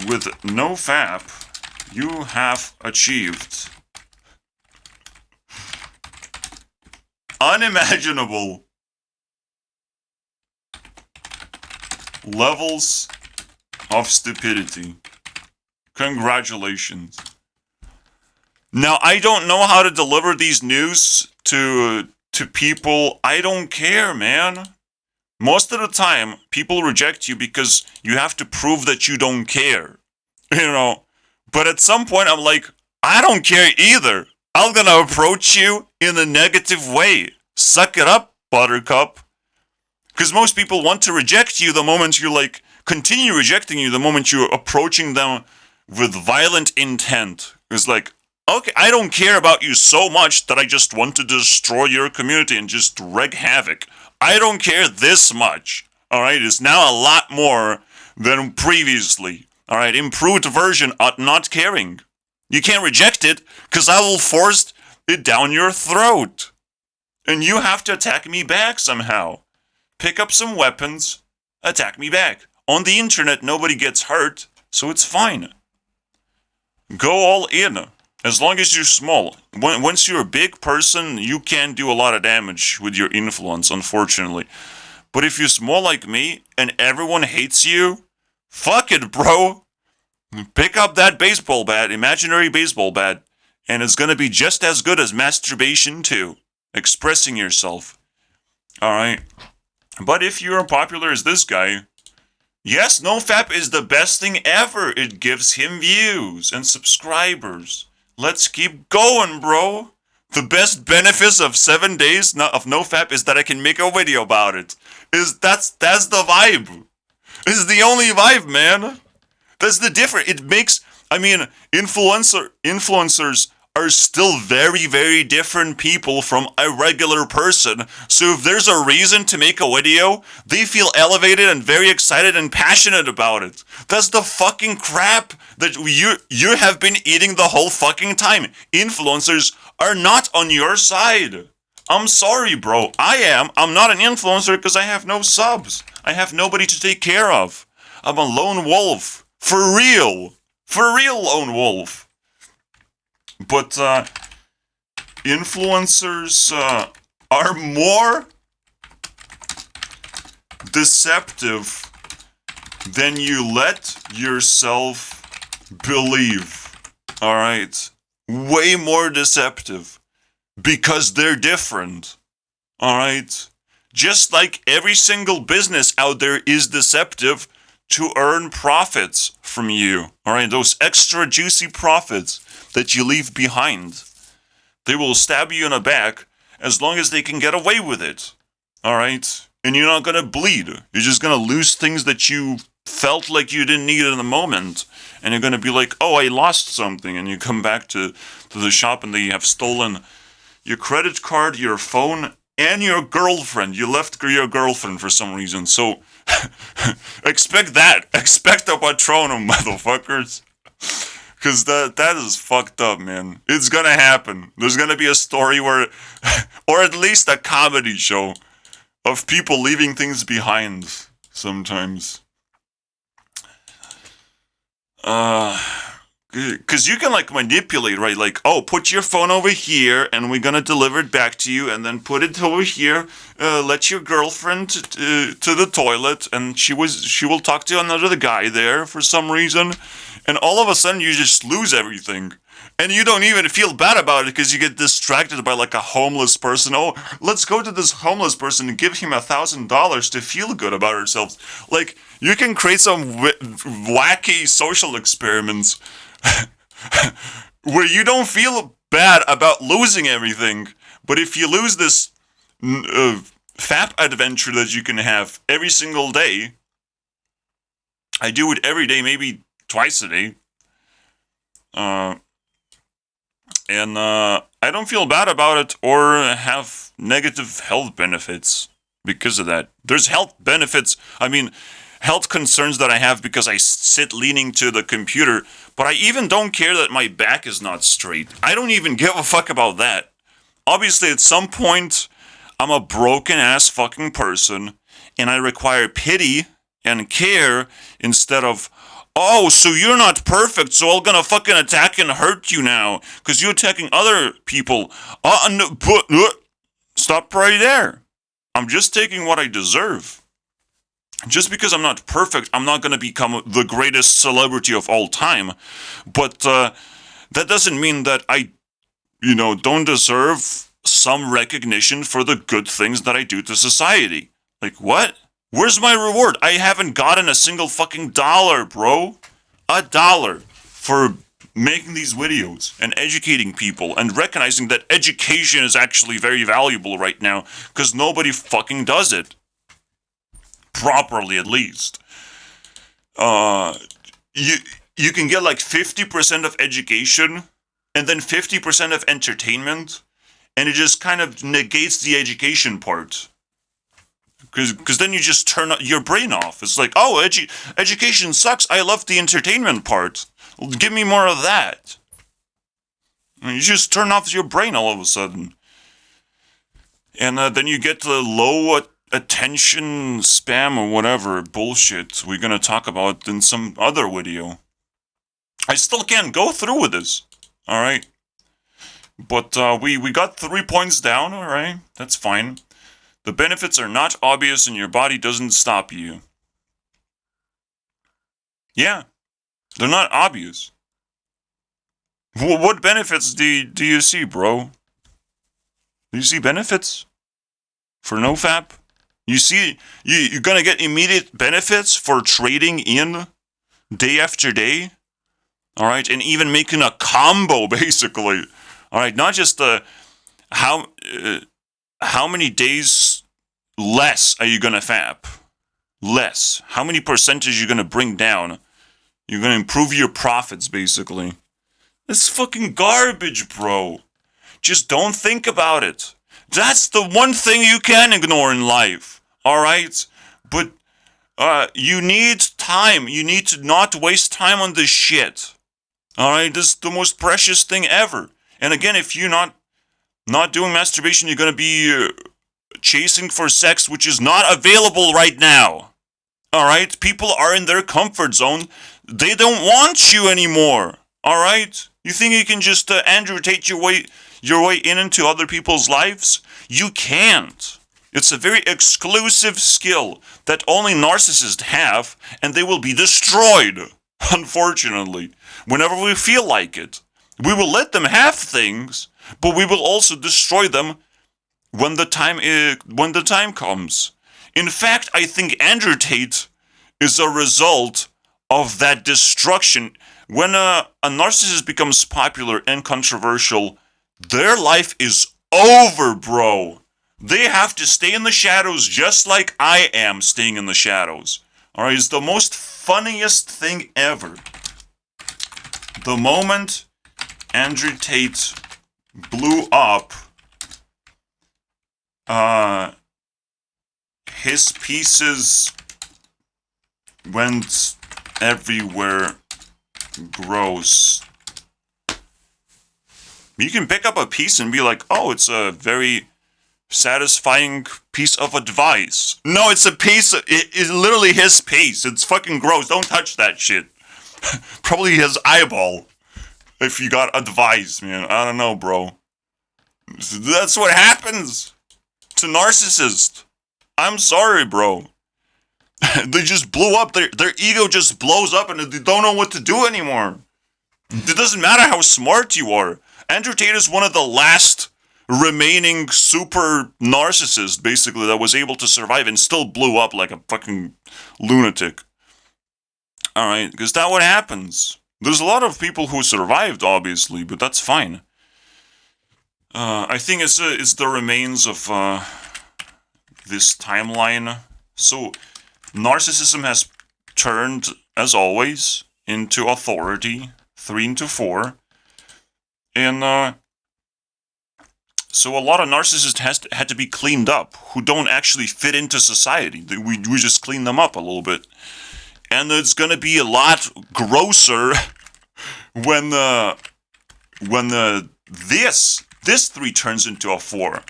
Speaker 1: With NoFap, you have achieved unimaginable levels of stupidity. Congratulations. Now, I don't know how to deliver these news to people. I don't care, man. Most of the time, people reject you because you have to prove that you don't care. You know? But at some point, I'm like, I don't care either. I'm gonna approach you in a negative way. Suck it up, buttercup. Because most people want to reject you the moment you like, continue rejecting you the moment you're approaching them with violent intent. It's like, okay, I don't care about you so much that I just want to destroy your community and just wreak havoc. I don't care this much. Alright, it's now a lot more than previously. Alright, improved version of not caring. You can't reject it, because I will force it down your throat. And you have to attack me back somehow. Pick up some weapons, attack me back. On the internet, nobody gets hurt, so it's fine. Go all in. As long as you're small. Once you're a big person, you can't do a lot of damage with your influence, unfortunately. But if you're small like me, and everyone hates you, fuck it, bro. Pick up that baseball bat, imaginary baseball bat, and it's gonna be just as good as masturbation too. Expressing yourself. Alright. But if you're popular as this guy, yes, NoFap is the best thing ever. It gives him views and subscribers. Let's keep going, bro. The best benefits of 7 days of NoFap is that I can make a video about it. That's the vibe. It's the only vibe, man. That's the difference. It makes, influencers are still very, very different people from a regular person. So if there's a reason to make a video, they feel elevated and very excited and passionate about it. That's the fucking crap that you have been eating the whole fucking time. Influencers are not on your side. I'm sorry, bro. I'm not an influencer because I have no subs. I have nobody to take care of. I'm a lone wolf. For real. For real lone wolf. But influencers are more deceptive than you let yourself believe. Alright? Way more deceptive. Because they're different. Alright? Just like every single business out there is deceptive to earn profits from you. Alright? Those extra juicy profits that you leave behind. They will stab you in the back as long as they can get away with it. Alright? And you're not gonna bleed. You're just gonna lose things that you felt like you didn't need in the moment. And you're gonna be like, oh, I lost something. And you come back to the shop and they have stolen your credit card, your phone, and your girlfriend. You left your girlfriend for some reason. So, expect that. Expect a patronum, motherfuckers. Because that is fucked up, man. It's gonna happen. There's gonna be a story where, or at least a comedy show, of people leaving things behind sometimes. Because you can, like, manipulate, right? Like, oh, put your phone over here, and we're gonna deliver it back to you, and then put it over here, let your girlfriend to the toilet, and she will talk to another guy there for some reason, and all of a sudden you just lose everything. And you don't even feel bad about it because you get distracted by, like, a homeless person. Oh, let's go to this homeless person and give him $1,000 to feel good about ourselves. Like, you can create some wacky social experiments where you don't feel bad about losing everything. But if you lose this FAP adventure that you can have every single day, I do it every day, maybe twice a day. And I don't feel bad about it or have negative health benefits because of that. There's health benefits. I mean, health concerns that I have because I sit leaning to the computer, but I even don't care that my back is not straight. I don't even give a fuck about that. Obviously, at some point, I'm a broken ass fucking person, and I require pity and care instead of, oh, so you're not perfect, so I'm gonna fucking attack and hurt you now, because you're attacking other people. No, stop right there. I'm just taking what I deserve. Just because I'm not perfect, I'm not gonna become the greatest celebrity of all time. But that doesn't mean that I, don't deserve some recognition for the good things that I do to society. Like, what? Where's my reward? I haven't gotten a single fucking dollar, bro. $1 for making these videos and educating people and recognizing that education is actually very valuable right now because nobody fucking does it. Properly, at least. You can get like 50% of education and then 50% of entertainment, and it just kind of negates the education part. Because then you just turn your brain off. It's like, oh, education sucks. I love the entertainment part. Give me more of that. And you just turn off your brain all of a sudden. And then you get the low attention spam or whatever bullshit we're going to talk about in some other video. I still can't go through with this. Alright? But we got 3 points down, alright? That's fine. The benefits are not obvious and your body doesn't stop you. Yeah, they're not obvious. What benefits do you see, bro? Do you see benefits for NoFap? You see, you're gonna get immediate benefits for trading in day after day? Alright, and even making a combo, basically. Alright, not just how many days less are you gonna fap? Less. How many percentage are you gonna bring down? You're gonna improve your profits, basically. It's fucking garbage, bro. Just don't think about it. That's the one thing you can ignore in life. Alright? But you need time. You need to not waste time on this shit. Alright? This is the most precious thing ever. And again, if you're not doing masturbation, you're gonna be chasing for sex, which is not available right now. Alright? People are in their comfort zone. They don't want you anymore. Alright? You think you can just Andrew Tate your way into other people's lives? You can't. It's a very exclusive skill that only narcissists have, and they will be destroyed, unfortunately, whenever we feel like it. We will let them have things, but we will also destroy them when the time comes. In fact, I think Andrew Tate is a result of that destruction. When a narcissist becomes popular and controversial, their life is over, bro. They have to stay in the shadows just like I am staying in the shadows. Alright, it's the most funniest thing ever. The moment Andrew Tate blew up, his pieces went everywhere. Gross. You can pick up a piece and be like, oh, it's a very satisfying piece of advice. No, it's a piece, it's literally his piece. It's fucking gross. Don't touch that shit. Probably his eyeball. If you got advice, man. I don't know, bro. That's what happens to narcissists. I'm sorry, bro. They just blew up. Their ego just blows up and they don't know what to do anymore. It doesn't matter how smart you are. Andrew Tate is one of the last remaining super narcissists, basically, that was able to survive and still blew up like a fucking lunatic. Alright, because that's what happens. There's a lot of people who survived, obviously, but that's fine. I think it's the remains of this timeline. So, narcissism has turned, as always, into authority, 3 into 4. And So a lot of narcissists had to be cleaned up who don't actually fit into society. We just clean them up a little bit. And it's gonna be a lot grosser when this 3 turns into a 4.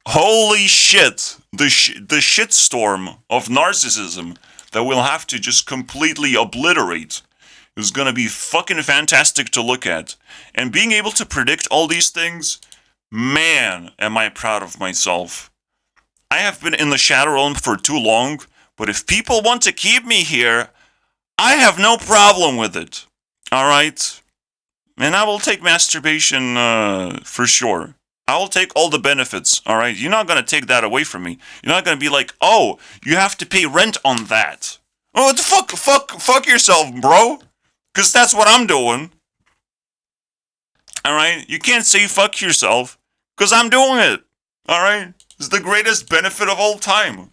Speaker 1: Holy shit! The shitstorm of narcissism that we'll have to just completely obliterate is gonna be fucking fantastic to look at. And being able to predict all these things, man, am I proud of myself. I have been in the Shadow Realm for too long, but if people want to keep me here, I have no problem with it. Alright? And I will take masturbation, for sure. I will take all the benefits, alright? You're not gonna take that away from me. You're not gonna be like, oh, you have to pay rent on that. Oh, what the fuck yourself, bro. Because that's what I'm doing. Alright? You can't say fuck yourself, because I'm doing it. Alright? It's the greatest benefit of all time.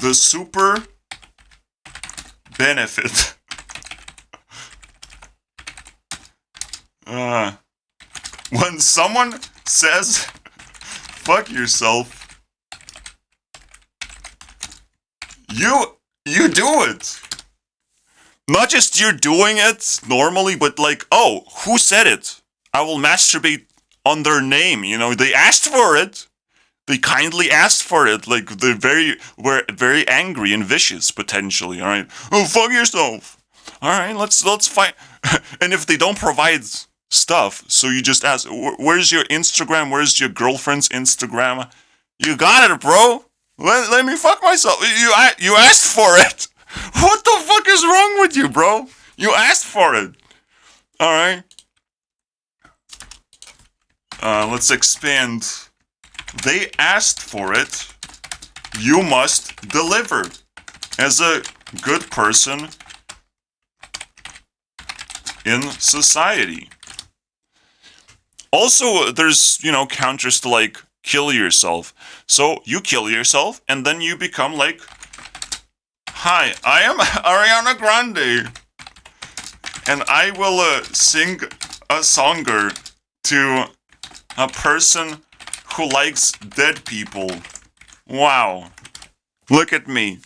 Speaker 1: The super benefit. When someone says fuck yourself, you do it. Not just you're doing it normally, but like, oh, who said it? I will masturbate on their name, you know, they asked for it. They kindly asked for it, like were very angry and vicious potentially. All right, oh fuck yourself. All right, let's fight. And if they don't provide stuff, so you just ask, where's your Instagram? Where's your girlfriend's Instagram? You got it, bro. Let me fuck myself. You asked for it. What the fuck is wrong with you, bro? You asked for it. All right. Let's expand. They asked for it. You must deliver. As a good person in society. Also, there's, counters to like kill yourself. So you kill yourself and then you become like, hi, I am Ariana Grande. And I will sing a songer to a person who likes dead people. Wow. Look at me.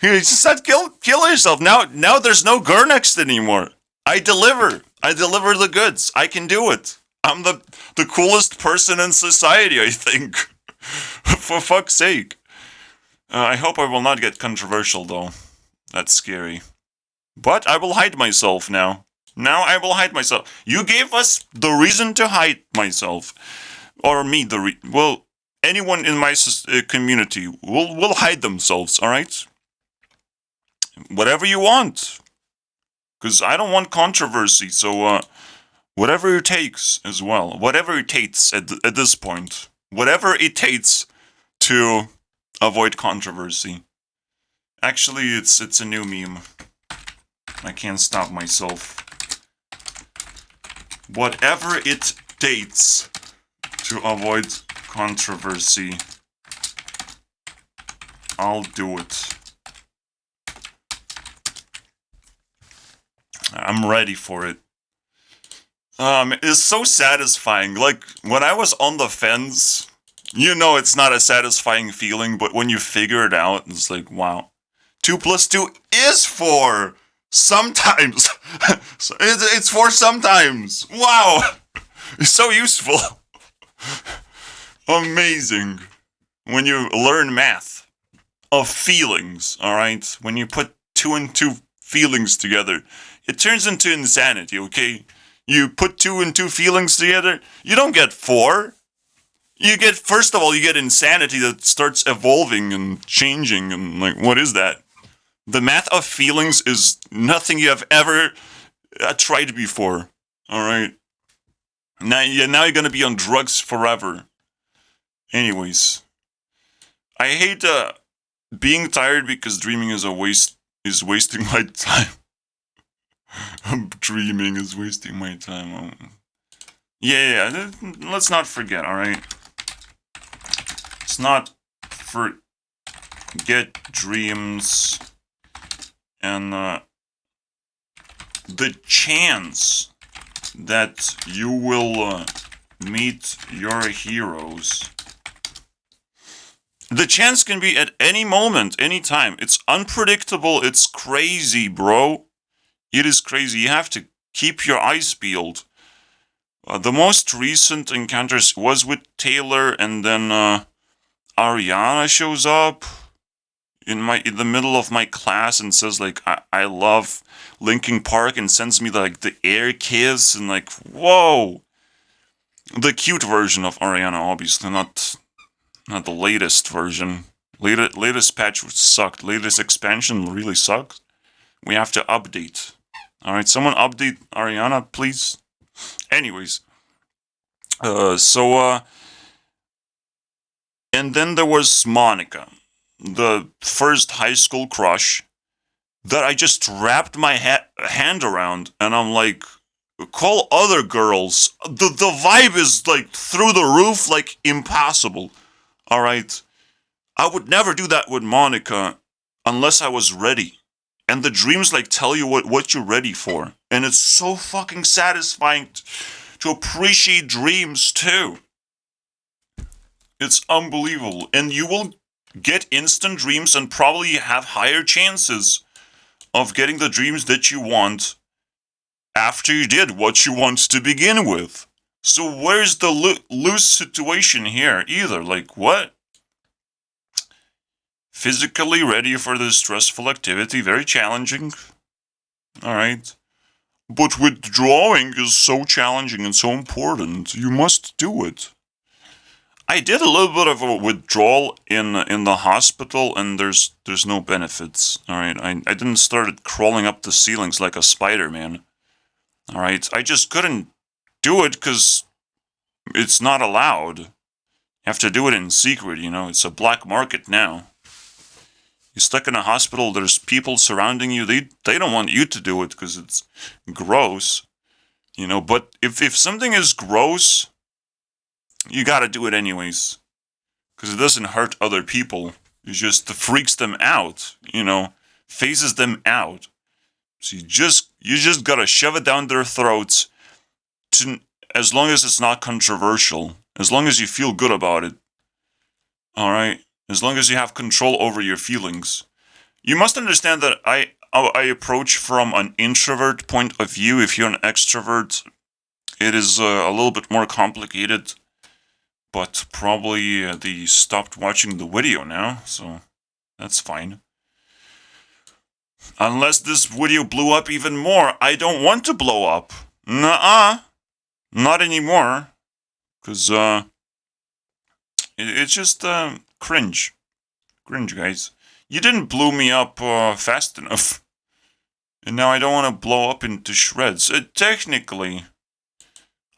Speaker 1: He just said kill yourself. Now there's no Gurunext anymore. I deliver the goods. I can do it. I'm the coolest person in society, I think. For fuck's sake. I hope I will not get controversial, though. That's scary. But I will hide myself now. Now I will hide myself. You gave us the reason to hide myself. Or me, anyone in my community will hide themselves, alright? Whatever you want. Because I don't want controversy, so whatever it takes as well. Whatever it takes at this point. Whatever it takes to avoid controversy. Actually, it's a new meme. I can't stop myself. Whatever it takes to avoid controversy, I'll do it. I'm ready for it. It's so satisfying. Like, when I was on the fence, it's not a satisfying feeling, but when you figure it out, it's like, wow. 2 + 2 is 4! Sometimes! It's 4 sometimes! Wow! It's so useful! Amazing. When you learn math of feelings, alright? When you put 2 and 2 feelings together, it turns into insanity, okay? You put 2 and 2 feelings together, you don't get 4. First of all, you get insanity that starts evolving and changing, and like, what is that? The math of feelings is nothing you have ever tried before, alright? Now you're gonna be on drugs forever. Anyways, I hate being tired because dreaming is wasting my time. Dreaming is wasting my time. Yeah. Let's not forget, alright? Let's not forget dreams and the chance that you will meet your heroes. The chance can be at any moment, any time. It's unpredictable. It's crazy, bro. It is crazy. You have to keep your eyes peeled. The most recent encounters was with Taylor, and then Ariana shows up in the middle of my class and says like I love Linkin Park and sends me like the air kiss and like whoa. The cute version of Ariana, obviously, not the latest version. Latest patch sucked. Latest expansion really sucked. We have to update. Alright, someone update Ariana, please. Anyways. And then there was Monica. The first high school crush that I just wrapped my hand around. And I'm like, call other girls. The vibe is like through the roof, like impossible. Alright. I would never do that with Monica unless I was ready. And the dreams like tell you what you're ready for. And it's so fucking satisfying to appreciate dreams too. It's unbelievable. And you will get instant dreams and probably have higher chances of getting the dreams that you want after you did what you want to begin with. So where's the loose situation here either? Like, what? Physically ready for this stressful activity, very challenging. Alright. But withdrawing is so challenging and so important. You must do it. I did a little bit of a withdrawal in the hospital, and there's no benefits. Alright. I didn't start crawling up the ceilings like a Spider-Man. Alright. I just couldn't do it because it's not allowed. You have to do it in secret, you know. It's a black market now. You're stuck in a hospital, there's people surrounding you, they don't want you to do it because it's gross. You know, but if something is gross, you gotta do it anyways. Because it doesn't hurt other people. It just freaks them out, you know, phases them out. So you just gotta shove it down their throats as long as it's not controversial. As long as you feel good about it. Alright? As long as you have control over your feelings. You must understand that I approach from an introvert point of view. If you're an extrovert, it is a little bit more complicated. But probably they stopped watching the video now, so that's fine. Unless this video blew up even more. I don't want to blow up. Nuh-uh. Not anymore. Because, it's just, cringe. Cringe, guys. You didn't blow me up fast enough. And now I don't want to blow up into shreds. Technically,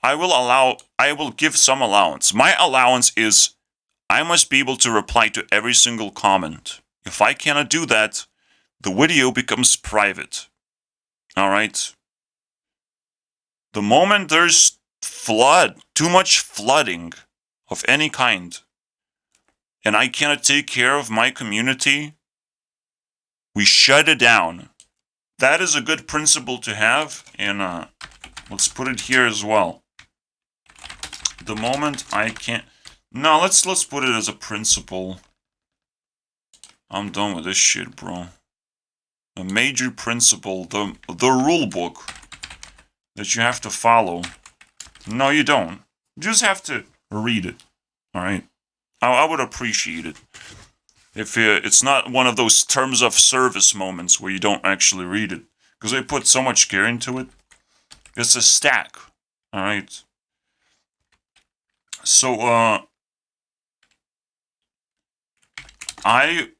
Speaker 1: I will give some allowance. My allowance is I must be able to reply to every single comment. If I cannot do that, the video becomes private. Alright? The moment there's too much flooding of any kind, and I cannot take care of my community, we shut it down. That is a good principle to have, and let's put it here as well. The moment I can't... No, let's put it as a principle. I'm done with this shit, bro. A major principle, the rule book that you have to follow. No, you don't. You just have to read it. Alright? I would appreciate it. If it's not one of those terms of service moments where you don't actually read it. Because they put so much care into it. It's a stack. Alright? So, I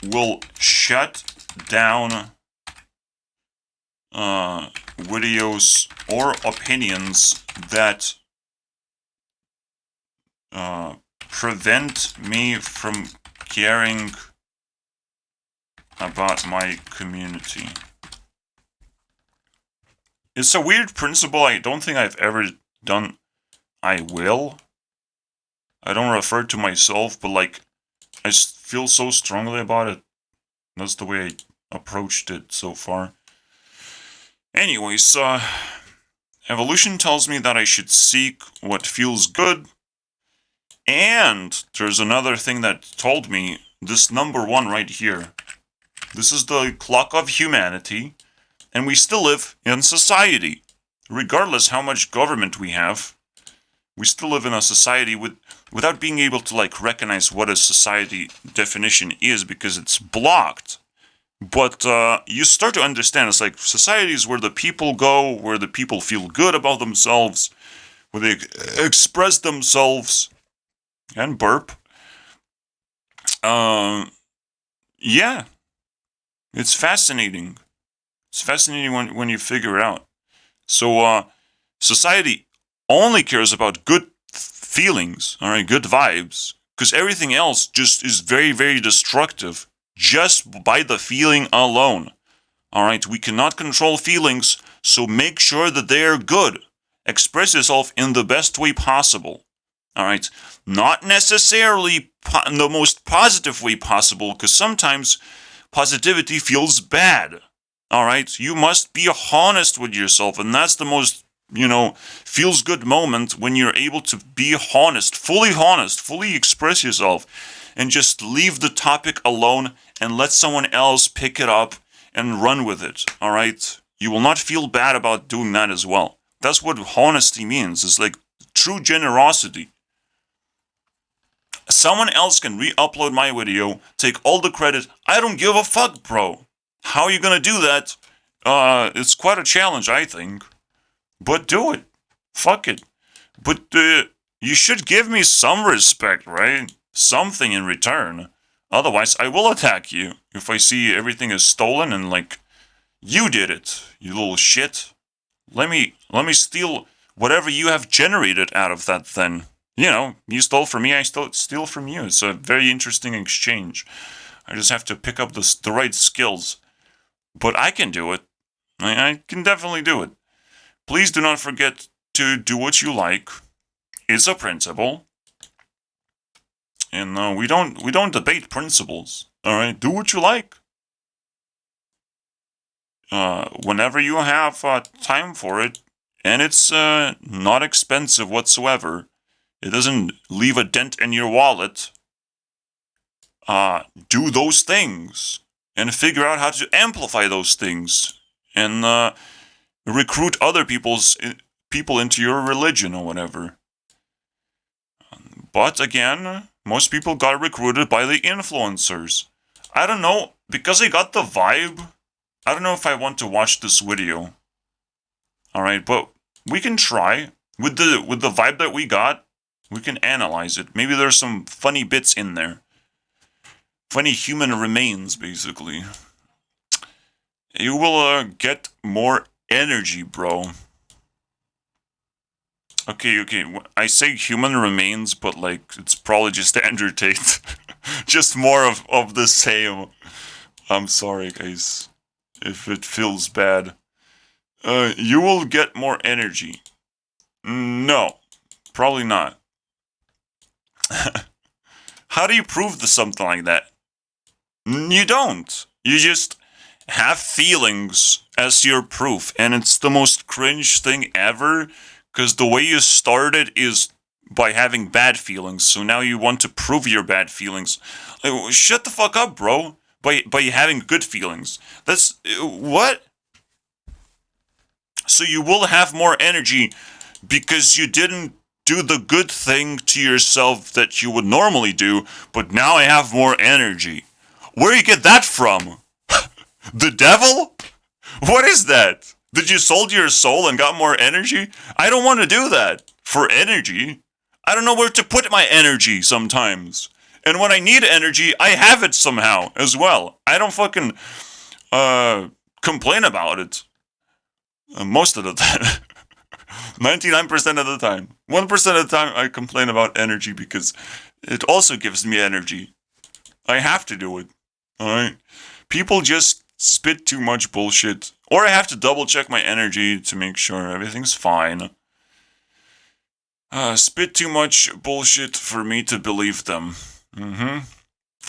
Speaker 1: will shut down videos or opinions that prevent me from caring about my community. It's a weird principle I don't think I've ever done. I will. I don't refer to myself, but like, I feel so strongly about it. That's the way I approached it so far. Anyways, evolution tells me that I should seek what feels good. And there's another thing that told me, this number 1 right here. This is the clock of humanity, and we still live in society. Regardless how much government we have, we still live in a society without being able to like recognize what a society definition is because it's blocked. But you start to understand it's like society is where the people go, where the people feel good about themselves, where they express themselves and burp. Yeah, it's fascinating. It's fascinating when you figure it out. So society only cares about good feelings, all right, good vibes, because everything else just is very, very destructive just by the feeling alone. All right, we cannot control feelings, so make sure that they are good. Express yourself in the best way possible. All right, not necessarily the most positive way possible, because sometimes positivity feels bad. All right, you must be honest with yourself, and that's the most, feels good moment when you're able to be honest, fully express yourself, and just leave the topic alone and let someone else pick it up and run with it. All right, you will not feel bad about doing that as well. That's what honesty means. It's like true generosity. Someone else can re-upload my video, take all the credit. I don't give a fuck, bro. How are you gonna do that? It's quite a challenge, I think. But do it. Fuck it. But you should give me some respect, right? Something in return. Otherwise, I will attack you if I see everything is stolen and like you did it, you little shit. Let me steal whatever you have generated out of that. Then you stole from me, I steal from you. It's a very interesting exchange. I just have to pick up the right skills. But I can do it. I can definitely do it. Please do not forget to do what you like. It's a principle. And we don't debate principles. All right, do what you like. Whenever you have time for it, and it's not expensive whatsoever. It doesn't leave a dent in your wallet. Do those things and figure out how to amplify those things and recruit other people into your religion or whatever. But again, most people got recruited by the influencers. I don't know, because I got the vibe. I don't know if I want to watch this video. All right, but we can try with the vibe that we got. We can analyze it. Maybe there's some funny bits in there. Funny human remains, basically. You will get more energy, bro. Okay. I say human remains, but like it's probably just Andrew Tate. Just more of the same. I'm sorry, guys, if it feels bad. You will get more energy. No, probably not. How do you prove something like that? You don't. You just have feelings as your proof, and it's the most cringe thing ever, because the way you started is by having bad feelings, so now you want to prove your bad feelings. Shut the fuck up, bro. By having good feelings. That's... what? So you will have more energy because you didn't do the good thing to yourself that you would normally do, but now I have more energy. Where do you get that from? The devil? What is that? Did you sold your soul and got more energy? I don't want to do that for energy. I don't know where to put my energy sometimes. And when I need energy, I have it somehow as well. I don't fucking complain about it. Most of the time. 99% of the time. 1% of the time I complain about energy because it also gives me energy. I have to do it. Alright? People just spit too much bullshit. Or I have to double check my energy to make sure everything's fine. Spit too much bullshit for me to believe them.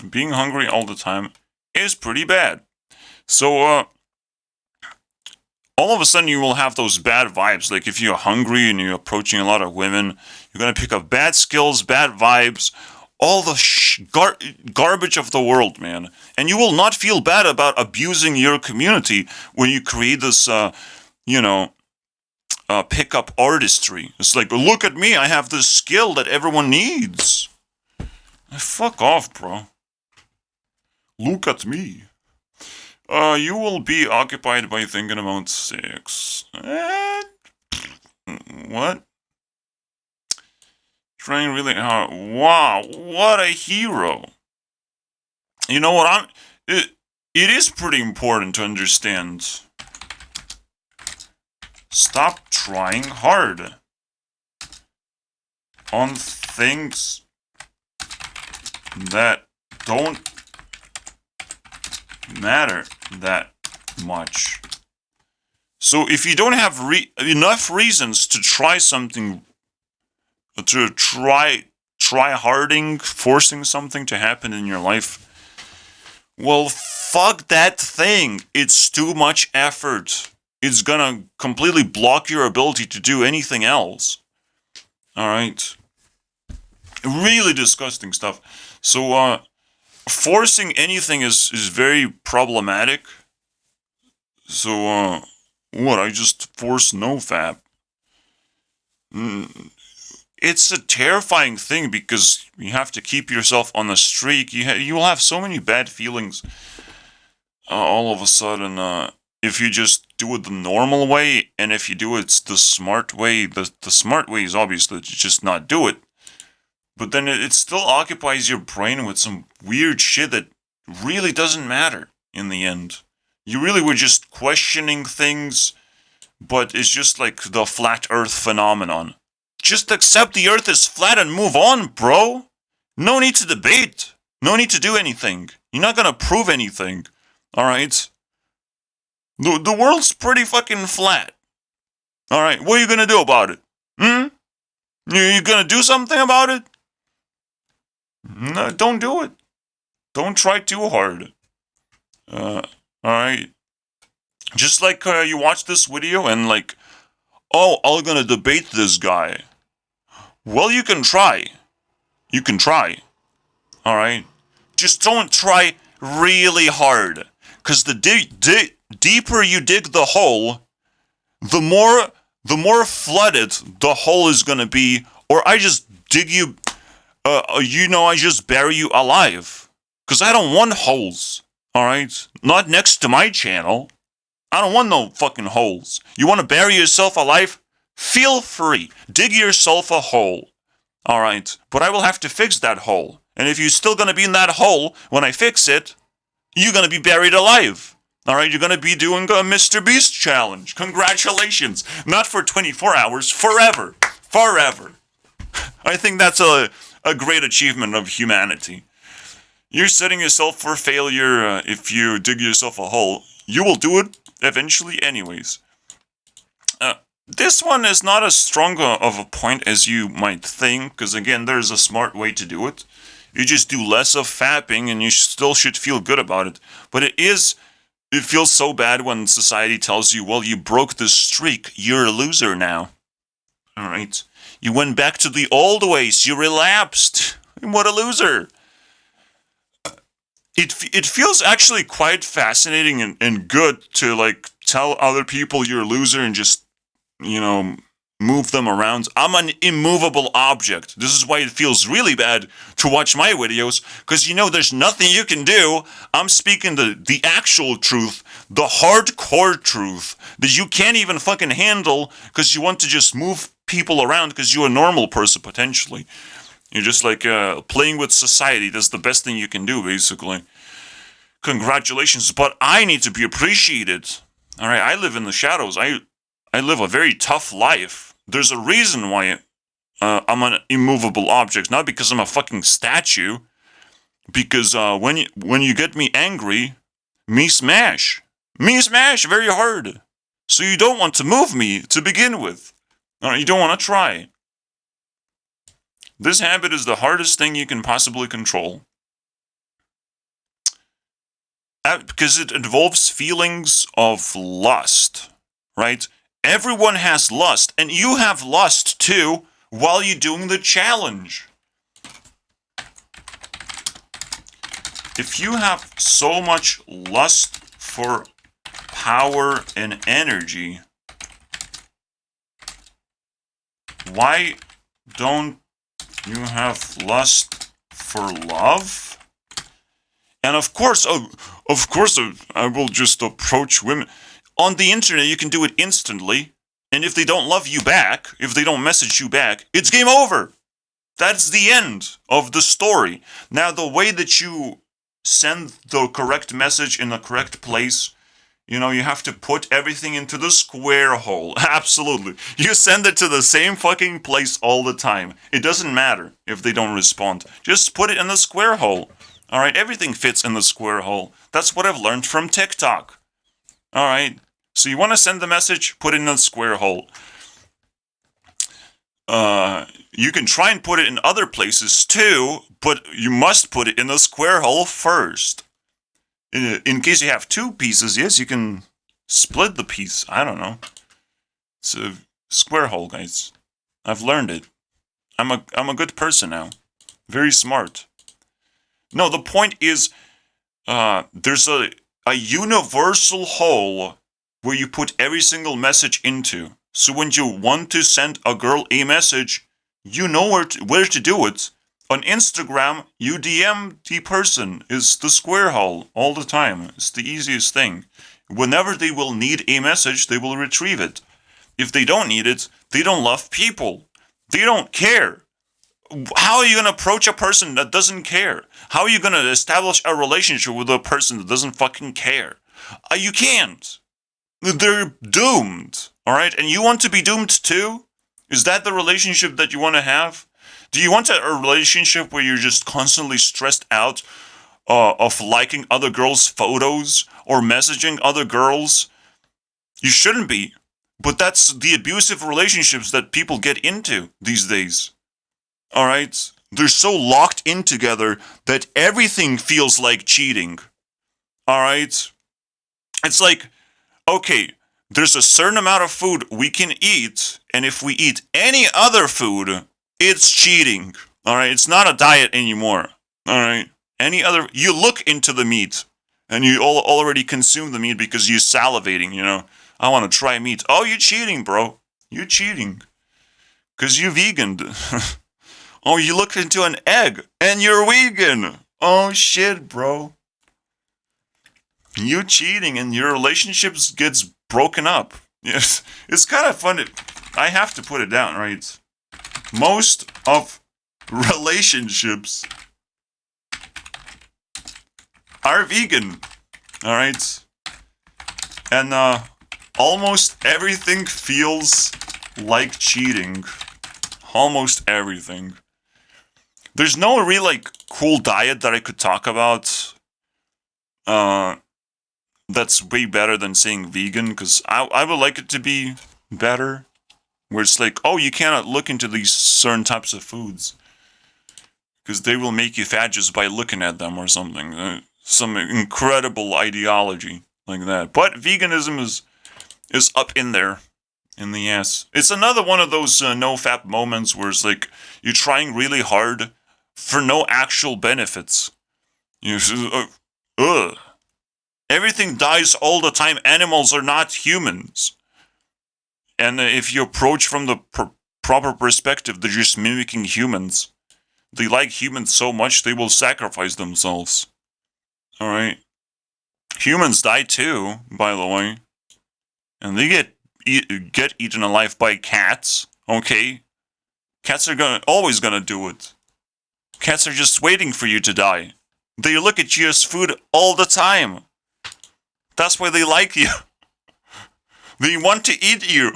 Speaker 1: Being hungry all the time is pretty bad. So, all of a sudden you will have those bad vibes. Like if you're hungry and you're approaching a lot of women, you're gonna pick up bad skills, bad vibes, all the garbage of the world, man. And you will not feel bad about abusing your community when you create this, pickup artistry. It's like, look at me, I have this skill that everyone needs. Fuck off, bro. Look at me. You will be occupied by thinking about sex. What? Trying really hard. Wow, what a hero. You know what, it is pretty important to understand. Stop trying hard on things that don't matter that much. So if you don't have enough reasons to try something, to try harding, forcing something to happen in your life, well, fuck that thing. It's too much effort. It's gonna completely block your ability to do anything else. Alright? Really disgusting stuff. So, forcing anything is very problematic. So, what? I just force nofap. It's a terrifying thing because you have to keep yourself on the streak. You will have so many bad feelings all of a sudden. If you just do it the normal way, and if you do it the smart way, the smart way is obviously to just not do it. But then it still occupies your brain with some weird shit that really doesn't matter in the end. You really were just questioning things, but it's just like the flat earth phenomenon. Just accept the earth is flat and move on, bro. No need to debate. No need to do anything. You're not gonna prove anything. Alright? The world's pretty fucking flat. Alright, what are you gonna do about it? You gonna do something about it? No, don't do it. Don't try too hard. Alright. Just like you watch this video and like, oh, I'm gonna debate this guy. Well, you can try. You can try. Alright? Just don't try really hard. Because the deeper you dig the hole, the more flooded the hole is gonna be, or I just dig you, I just bury you alive. Because I don't want holes, alright? Not next to my channel. I don't want no fucking holes. You want to bury yourself alive? Feel free. Dig yourself a hole, alright? But I will have to fix that hole. And if you're still gonna be in that hole when I fix it, you're gonna be buried alive. Alright, you're gonna be doing a Mr. Beast challenge. Congratulations. Not for 24 hours, forever. Forever. I think that's a great achievement of humanity. You're setting yourself for failure if you dig yourself a hole. You will do it eventually anyways. This one is not as strong of a point as you might think, because again, there's a smart way to do it. You just do less of fapping and you still should feel good about it. But it feels so bad when society tells you, well, you broke the streak, you're a loser now. Alright? You went back to the old ways, you relapsed. What a loser. It feels actually quite fascinating and good to like tell other people you're a loser and just, move them around. I'm an immovable object. This is why it feels really bad to watch my videos, because there's nothing you can do. I'm speaking the actual truth, the hardcore truth that you can't even fucking handle because you want to just move people around because you're a normal person potentially. You're just like playing with society. That's the best thing you can do, basically. Congratulations, but I need to be appreciated. All right, I live in the shadows. I live a very tough life. There's a reason why I'm an immovable object, not because I'm a fucking statue. Because when you get me angry, me smash very hard. So you don't want to move me to begin with. All right, you don't want to try. This habit is the hardest thing you can possibly control. Because it involves feelings of lust, right? Everyone has lust, and you have lust too while you're doing the challenge. If you have so much lust for power and energy, why don't you have lust for love? And of course, I will just approach women. On the internet, you can do it instantly. And if they don't love you back, if they don't message you back, it's game over. That's the end of the story. Now, the way that you send the correct message in the correct place, you have to put everything into the square hole. Absolutely. You send it to the same fucking place all the time. It doesn't matter if they don't respond. Just put it in the square hole. Alright, everything fits in the square hole. That's what I've learned from TikTok. Alright, so you want to send the message, put it in the square hole. You can try and put it in other places too, but you must put it in the square hole first. In case you have two pieces, yes, you can split the piece. I don't know. It's a square hole, guys. I've learned it. I'm a good person now. Very smart. No, the point is, there's a universal hole where you put every single message into. So when you want to send a girl a message, you know where to do it. On Instagram, you DM the person. It's the square hole all the time. It's the easiest thing. Whenever they will need a message, they will retrieve it. If they don't need it, they don't love people. They don't care. How are you going to approach a person that doesn't care? How are you going to establish a relationship with a person that doesn't fucking care? You can't. They're doomed. Alright? And you want to be doomed too? Is that the relationship that you want to have? Do you want a relationship where you're just constantly stressed out of liking other girls' photos or messaging other girls? You shouldn't be. But that's the abusive relationships that people get into these days. Alright? They're so locked in together that everything feels like cheating. Alright? It's like, okay, there's a certain amount of food we can eat, and if we eat any other food, it's cheating. Alright? It's not a diet anymore. Alright? You look into the meat, and you already consume the meat because you're salivating, I want to try meat. Oh, you're cheating, bro. You're cheating. Because you're vegan. Oh, you look into an egg, and you're vegan. Oh, shit, bro. You cheating, and your relationships gets broken up. Yes, it's kind of fun. I have to put it down, right? Most of relationships are vegan. Alright? And, almost everything feels like cheating. Almost everything. There's no real, cool diet that I could talk about. That's way better than saying vegan, because I would like it to be better. Where it's like, oh, you cannot look into these certain types of foods. Because they will make you fat just by looking at them or something. Some incredible ideology like that. But veganism is up in there. In the ass. It's another one of those no-fap moments where it's like, you're trying really hard for no actual benefits. Everything dies all the time. Animals are not humans. And if you approach from the proper perspective, they're just mimicking humans. They like humans so much, they will sacrifice themselves. Alright? Humans die too, by the way. And they get eaten alive by cats, okay? Cats are always gonna do it. Cats are just waiting for you to die. They look at you as food all the time. That's why they like you. They want to eat you.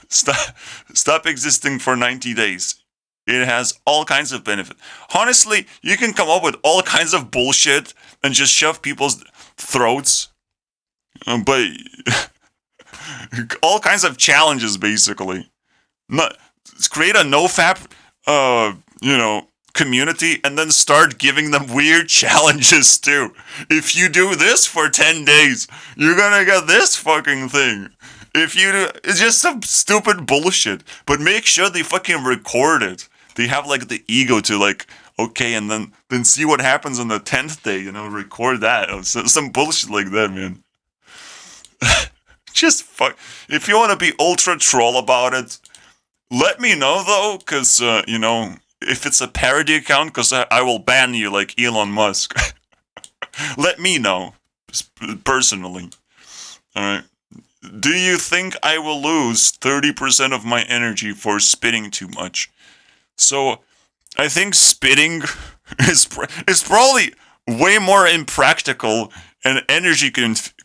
Speaker 1: Stop existing for 90 days. It has all kinds of benefit. Honestly, you can come up with all kinds of bullshit and just shove people's throats. But all kinds of challenges, basically. Create a no-fap, community, and then start giving them weird challenges too. If you do this for 10 days, you're gonna get this fucking thing. If you, it's just some stupid bullshit. But make sure they fucking record it. They have like the ego to like, okay, and then see what happens on the 10th day. Record that. Some bullshit like that, man. Just fuck. If you want to be ultra troll about it, let me know though, cause if it's a parody account, cause I will ban you like Elon Musk. Let me know personally. All right. Do you think I will lose 30% of my energy for spitting too much? So, I think spitting is probably way more impractical and energy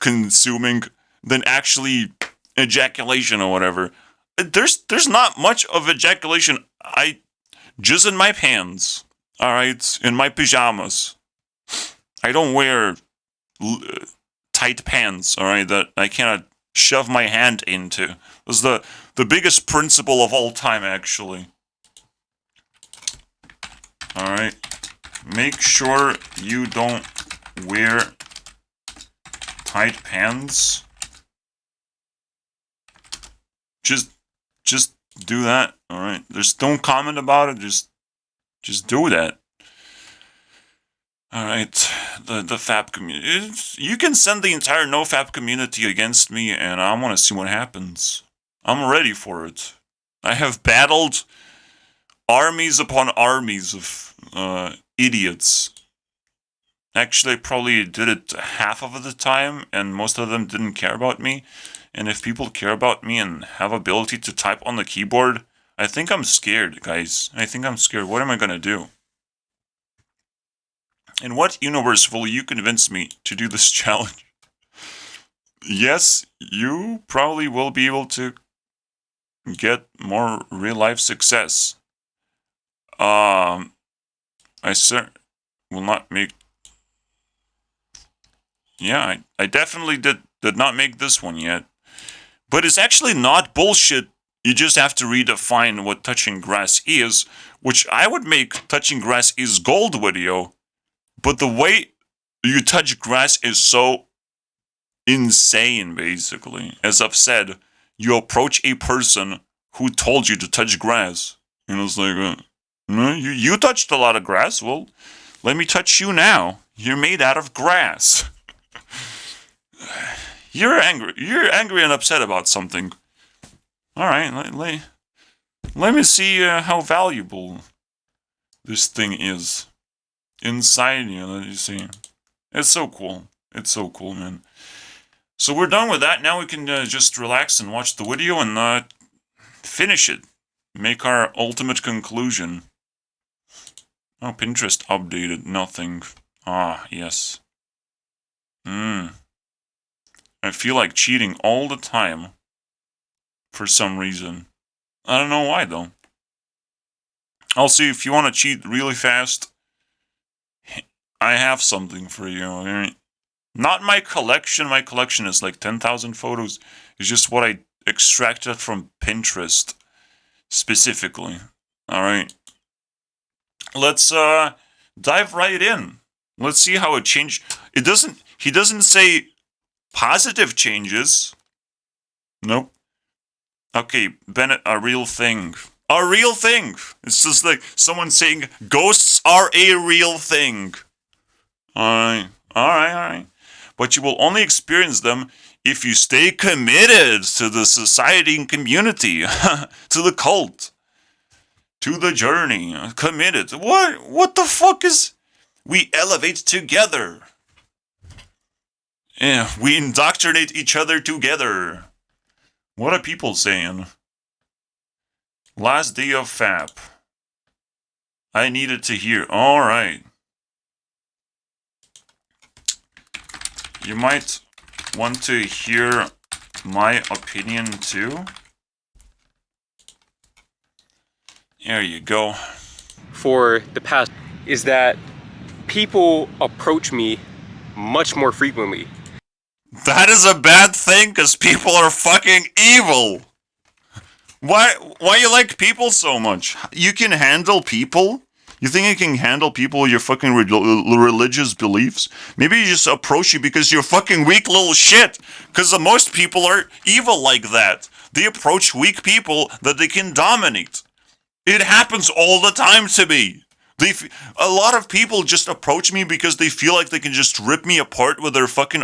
Speaker 1: consuming than actually ejaculation or whatever. There's not much of ejaculation. Just in my pants, all right, in my pajamas. I don't wear tight pants, all right, that I cannot shove my hand into. This is the biggest principle of all time, actually. All right, make sure you don't wear tight pants. Just do that. All right. Don't comment about it. Just do that. All right. The FAP community. You can send the entire NoFap community against me, and I want to see what happens. I'm ready for it. I have battled armies upon armies of idiots. Actually, I probably did it half of the time, and most of them didn't care about me. And if people care about me and have ability to type on the keyboard, I think I'm scared, guys. I think I'm scared. What am I gonna do? In what universe will you convince me to do this challenge? Yes, you probably will be able to get more real-life success. I will not make... Yeah, I definitely did not make this one yet. But it's actually not bullshit. You just have to redefine what touching grass is, which I would make touching grass is gold video. But the way you touch grass is so insane, basically. As I've said, you approach a person who told you to touch grass. And it's like, you touched a lot of grass. Well, let me touch you now. You're made out of grass. You're angry. You're angry and upset about something. All right, let me see how valuable this thing is inside you. Let me see. It's so cool. It's so cool, man. So we're done with that. Now we can just relax and watch the video and finish it. Make our ultimate conclusion. Oh, Pinterest updated. Nothing. Ah, yes. I feel like cheating all the time. For some reason. I don't know why, though. Also, if you want to cheat really fast, I have something for you. Alright? Not my collection. My collection is like 10,000 photos. It's just what I extracted from Pinterest. Specifically. Alright. Let's dive right in. Let's see how it changed. He doesn't say positive changes. Nope. Okay, Bennett, a real thing. A real thing! It's just like someone saying, ghosts are a real thing. Alright. But you will only experience them if you stay committed to the society and community. To the cult. To the journey. Committed. What the fuck is... We elevate together. Yeah, we indoctrinate each other together. What are people saying? Last day of FAP. I needed to hear. Alright. You might want to hear my opinion too. There you go.
Speaker 2: For the past is that people approach me much more frequently.
Speaker 1: That is a bad thing, because people are fucking evil. Why you like people so much? You can handle people? You think you can handle people with your fucking religious beliefs? Maybe you just approach you because you're fucking weak little shit. Because most people are evil like that. They approach weak people that they can dominate. It happens all the time to me. A lot of people just approach me because they feel like they can just rip me apart with their fucking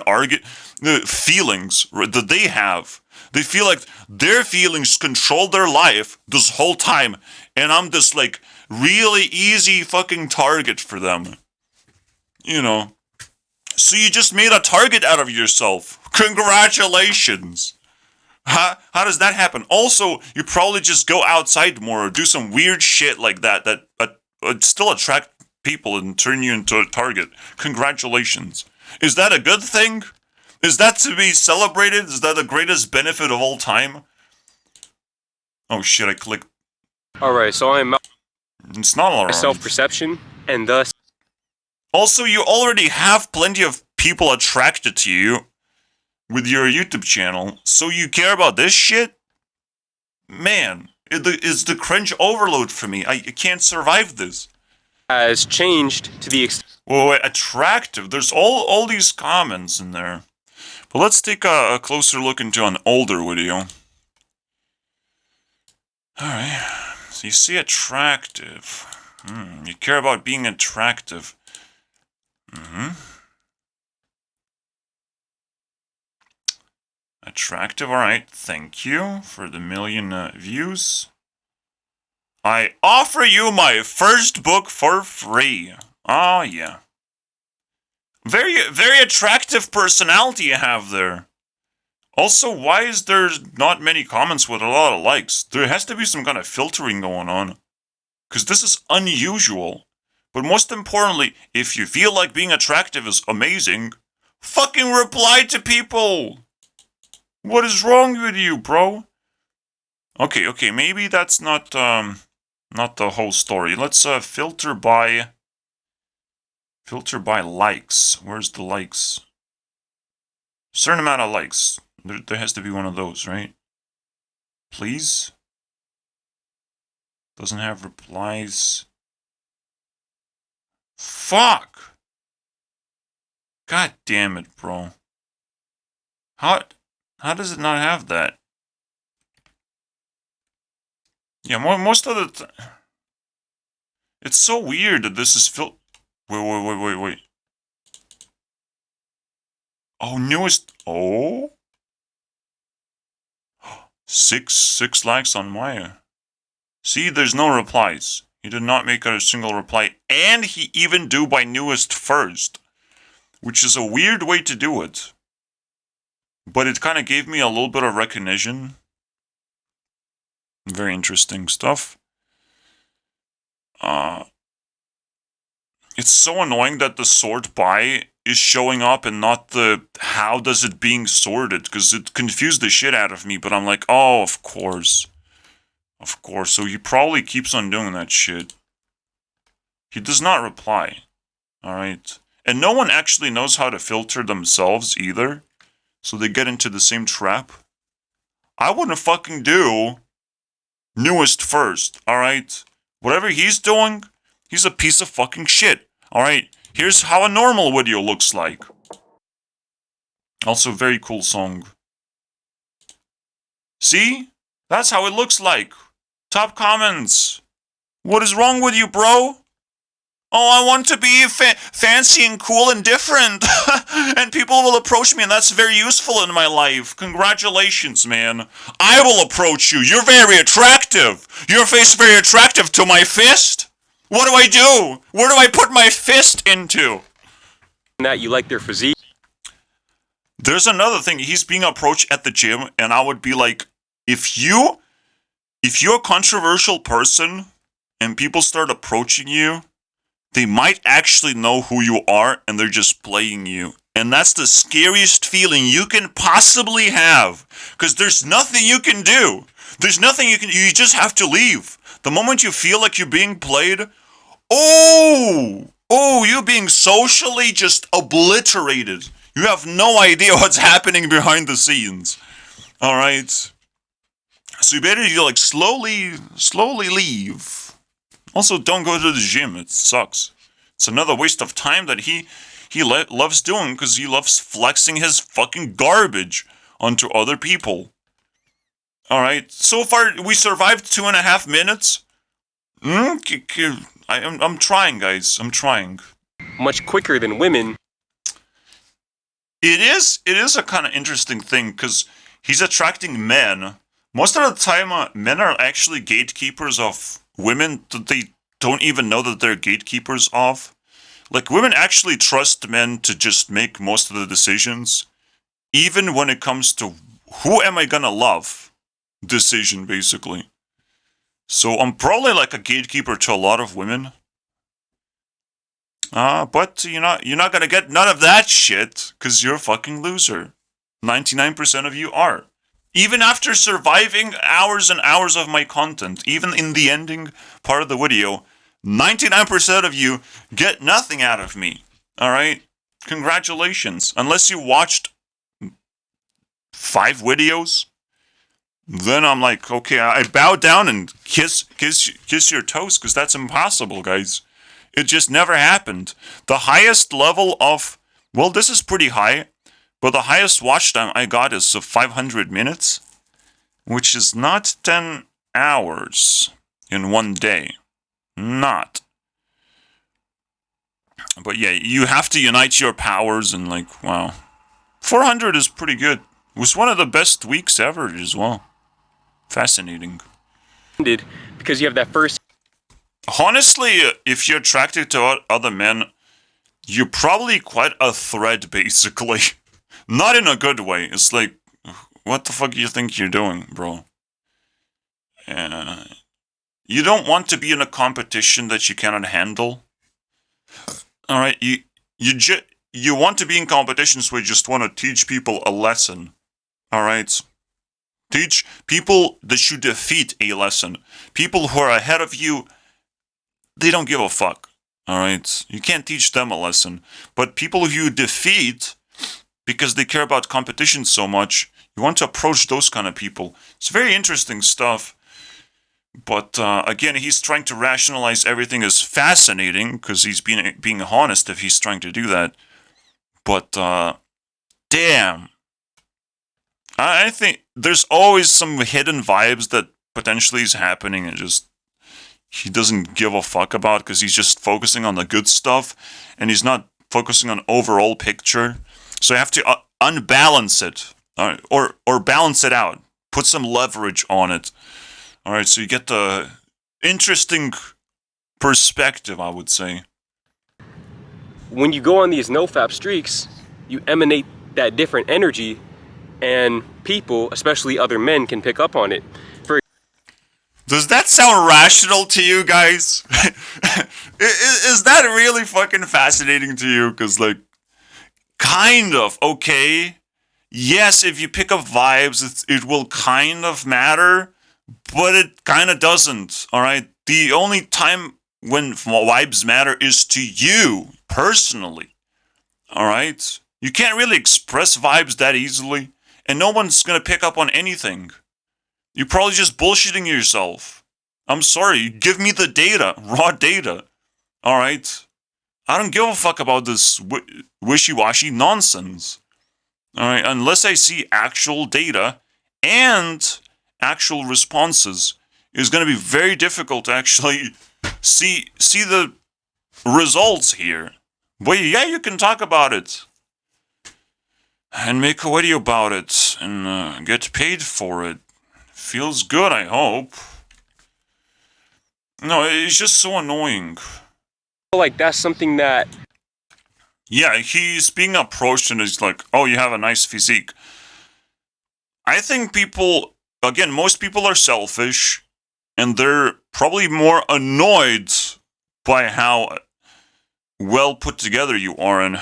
Speaker 1: feelings that they have. They feel like their feelings control their life this whole time, and I'm this like really easy fucking target for them. You know. So you just made a target out of yourself. Congratulations. How does that happen? Also, you probably just go outside more or do some weird shit like that still attract people and turn you into a target. Congratulations. Is that a good thing? Is that to be celebrated? Is that the greatest benefit of all time? Oh shit, I clicked.
Speaker 2: Alright, so I'm
Speaker 1: It's not alright.
Speaker 2: Self-perception, and thus...
Speaker 1: Also, you already have plenty of people attracted to you with your YouTube channel, so you care about this shit? Man, it's the cringe overload for me. I can't survive this.
Speaker 2: Has changed to the extent...
Speaker 1: Wait, attractive. There's all these comments in there. But let's take a closer look into an older video. Alright. So you see attractive. You care about being attractive. Attractive, alright. Thank you for the 1,000,000 views. I offer you my first book for free. Oh, yeah. Very attractive personality you have there. Also, why is there not many comments with a lot of likes? There has to be some kind of filtering going on. Because this is unusual. But most importantly, if you feel like being attractive is amazing, fucking reply to people! What is wrong with you, bro? Okay, maybe that's not the whole story. Let's filter by likes. Where's the likes? Certain amount of likes. There has to be one of those, right? Please? Doesn't have replies. Fuck! God damn it, bro. How does it not have that? Yeah, most of the time. It's so weird that this is Wait. Oh, newest. Oh? Six likes on Maya. See, there's no replies. He did not make a single reply. And he even do by newest first. Which is a weird way to do it. But it kind of gave me a little bit of recognition. Very interesting stuff. It's so annoying that the sort by is showing up and not the how does it being sorted, because it confused the shit out of me, but I'm like, oh, of course. Of course, so he probably keeps on doing that shit. He does not reply. Alright. And no one actually knows how to filter themselves either, so they get into the same trap. I wouldn't fucking do newest first, alright? Whatever he's doing, he's a piece of fucking shit, alright? Here's how a normal video looks like. Also, very cool song. See? That's how it looks like. Top comments. What is wrong with you, bro? Oh, I want to be fancy and cool and different. And people will approach me, and that's very useful in my life. Congratulations, man. I will approach you. You're very attractive. Your face is very attractive to my fist. What do I do? Where do I put my fist into?
Speaker 2: That you like their physique.
Speaker 1: There's another thing. He's being approached at the gym, and I would be like, if you're a controversial person and people start approaching you, they might actually know who you are and they're just playing you. And that's the scariest feeling you can possibly have. Because there's nothing you can do. There's nothing you just have to leave. The moment you feel like you're being played, you're being socially just obliterated. You have no idea what's happening behind the scenes. Alright? So you better like slowly leave. Also, don't go to the gym. It sucks. It's another waste of time that he loves doing because he loves flexing his fucking garbage onto other people. Alright, so far we survived 2.5 minutes. I'm trying, guys. I'm trying.
Speaker 2: Much quicker than women.
Speaker 1: It is a kind of interesting thing because he's attracting men. Most of the time, men are actually gatekeepers of women that they don't even know that they're gatekeepers of. Like, women actually trust men to just make most of the decisions, even when it comes to who am I gonna love decision, basically. So I'm probably like a gatekeeper to a lot of women. But you're not gonna get none of that shit, because you're a fucking loser. 99% of you are. Even after surviving hours and hours of my content, even in the ending part of the video, 99% of you get nothing out of me. Alright? Congratulations. Unless you watched 5 videos, then I'm like, okay, I bow down and kiss your toes, because that's impossible, guys. It just never happened. The highest level of, well, this is pretty high, but the highest watch time I got is 500 minutes, which is not 10 hours in one day. Not. But yeah, you have to unite your powers and like, wow. 400 is pretty good. It was one of the best weeks ever as well. Fascinating.
Speaker 2: Because you have that first.
Speaker 1: Honestly, if you're attracted to other men, you're probably quite a threat, basically. Not in a good way. It's like, what the fuck do you think you're doing, bro? You don't want to be in a competition that you cannot handle. Alright, you want to be in competitions where you just want to teach people a lesson. Alright? Teach people that you defeat a lesson. People who are ahead of you, they don't give a fuck. Alright? You can't teach them a lesson. But people who you defeat, because they care about competition so much, you want to approach those kind of people. It's very interesting stuff. But again, he's trying to rationalize everything as fascinating, because he's being honest if he's trying to do that. But damn. I think there's always some hidden vibes that potentially is happening and just he doesn't give a fuck about, because he's just focusing on the good stuff and he's not focusing on overall picture. So you have to unbalance it, or balance it out. Put some leverage on it. All right, so you get the interesting perspective, I would say.
Speaker 2: When you go on these nofap streaks, you emanate that different energy, and people, especially other men, can pick up on it.
Speaker 1: Does that sound rational to you guys? Is that really fucking fascinating to you? Because, like, kind of, okay. Yes, if you pick up vibes, it will kind of matter, but it kind of doesn't, alright? The only time when vibes matter is to you, personally, alright? You can't really express vibes that easily, and no one's gonna pick up on anything. You're probably just bullshitting yourself. I'm sorry, give me the data, raw data, alright? I don't give a fuck about this wishy-washy nonsense, alright? Unless I see actual data and actual responses, it's going to be very difficult to actually see the results here. But yeah, you can talk about it and make a video about it and get paid for it. Feels good, I hope. No, it's just so annoying.
Speaker 2: Like, that's something that...
Speaker 1: Yeah, he's being approached and he's like, oh, you have a nice physique. I think people, again, most people are selfish, and they're probably more annoyed by how well put together you are and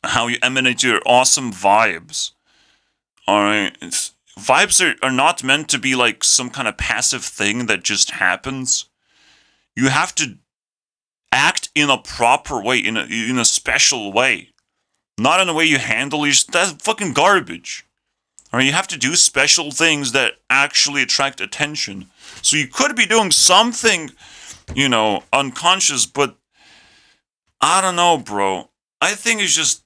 Speaker 1: how you emanate your awesome vibes. Alright? Vibes are not meant to be like some kind of passive thing that just happens. You have to act in a proper way, in a special way. Not in a way you handle your... That's fucking garbage. Or you have to do special things that actually attract attention. So you could be doing something, unconscious, but I don't know, bro. I think it's just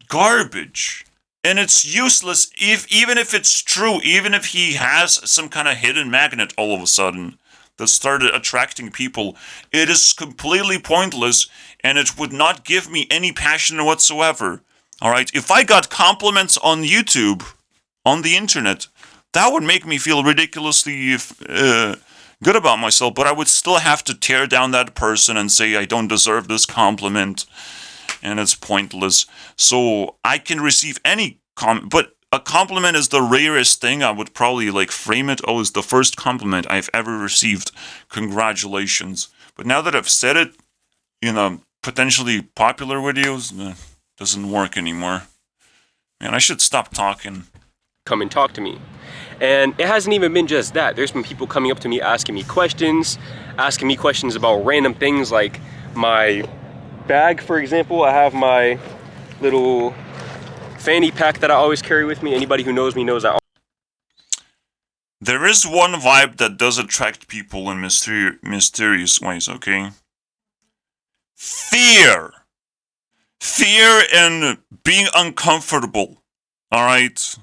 Speaker 1: garbage. And it's useless even if it's true, even if he has some kind of hidden magnet all of a sudden that started attracting people. It is completely pointless, and it would not give me any passion whatsoever. Alright, if I got compliments on YouTube, on the internet, that would make me feel ridiculously good about myself, but I would still have to tear down that person and say I don't deserve this compliment, and it's pointless. So I can receive any but a compliment is the rarest thing. I would probably frame it, oh, it's the first compliment I've ever received. Congratulations. But now that I've said it in potentially popular videos, doesn't work anymore. Man, I should stop talking.
Speaker 2: Come and talk to me. And it hasn't even been just that. There's been people coming up to me asking me questions about random things like my bag, for example. I have my little fanny pack that I always carry with me. Anybody who knows me knows that.
Speaker 1: There is one vibe that does attract people in mysterious ways, okay? Fear. Fear and being uncomfortable. Alright?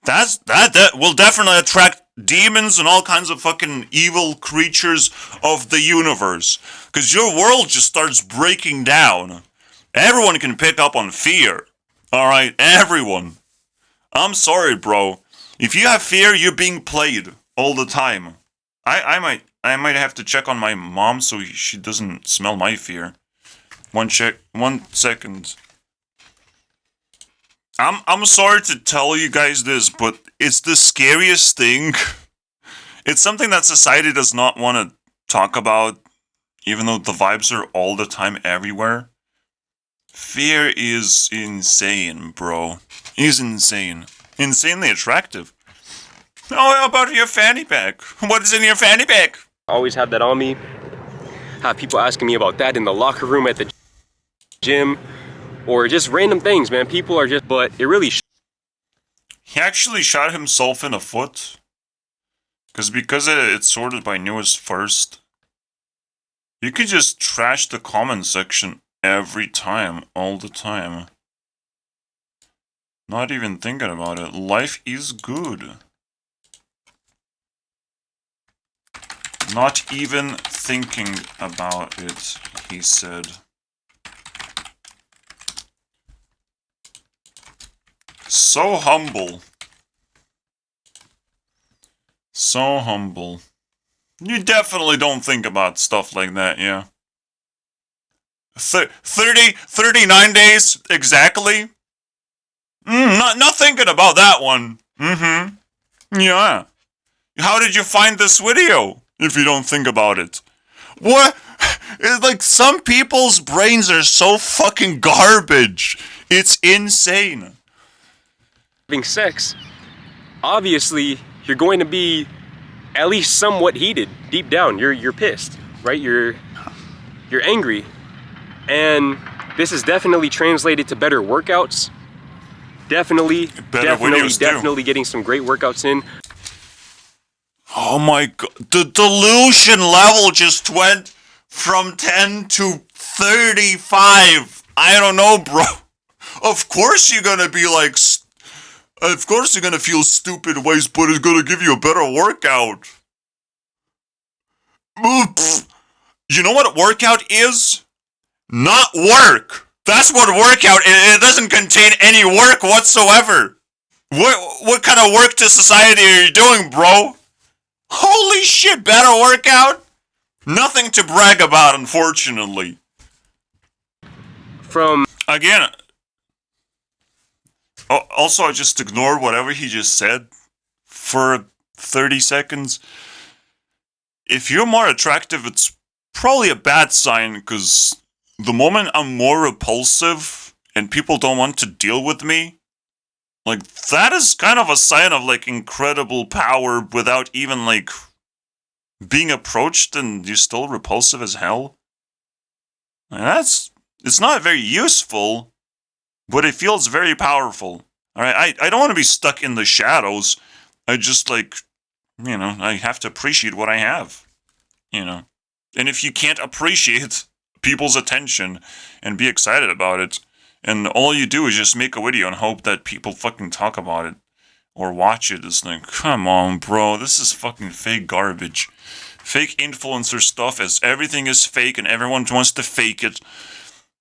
Speaker 1: That will definitely attract demons and all kinds of fucking evil creatures of the universe. Because your world just starts breaking down. Everyone can pick up on fear. Alright, everyone. I'm sorry, bro. If you have fear, you're being played all the time. I might have to check on my mom so she doesn't smell my fear. One second. I'm sorry to tell you guys this, but it's the scariest thing. It's something that society does not want to talk about, even though the vibes are all the time everywhere. Fear is insane, bro. Is insane. Insanely attractive. Oh, how about your fanny pack? What is in your fanny pack?
Speaker 2: I always have that on me. Have people asking me about that in the locker room at the gym. Or just random things, man. People are just, but it really...
Speaker 1: He actually shot himself in the foot. Because it's sorted by newest first. You could just trash the comment section every time, all the time. Not even thinking about it. Life is good. Not even thinking about it, he said. So humble. So humble. You definitely don't think about stuff like that, yeah? 39 days exactly? Not thinking about that one. Yeah. How did you find this video if you don't think about it? What? It's like some people's brains are so fucking garbage. It's insane.
Speaker 2: Having sex, obviously you're going to be at least somewhat heated deep down. You're pissed, right? You're angry. And this is definitely translated to better workouts. Definitely getting some great workouts in.
Speaker 1: Oh my god, the delusion level just went from 10 to 35. I don't know, bro. Of course you're gonna be like, of course you're gonna feel stupid ways, but it's gonna give you a better workout. You know what workout is? Not work. That's what workout is. It doesn't contain any work whatsoever. What kind of work to society are you doing, bro? Holy shit, better workout? Nothing to brag about, unfortunately. Again, also I just ignored whatever he just said for 30 seconds. If you're more attractive, it's probably a bad sign, because the moment I'm more repulsive and people don't want to deal with me, like, that is kind of a sign of, like, incredible power without even, like, being approached, and you're still repulsive as hell. And it's not very useful, but it feels very powerful. All right, I don't want to be stuck in the shadows. I just like, I have to appreciate what I have. And if you can't appreciate people's attention and be excited about it, and all you do is just make a video and hope that people fucking talk about it or watch it, it's like, come on, bro, this is fucking fake garbage. Fake influencer stuff, as everything is fake and everyone wants to fake it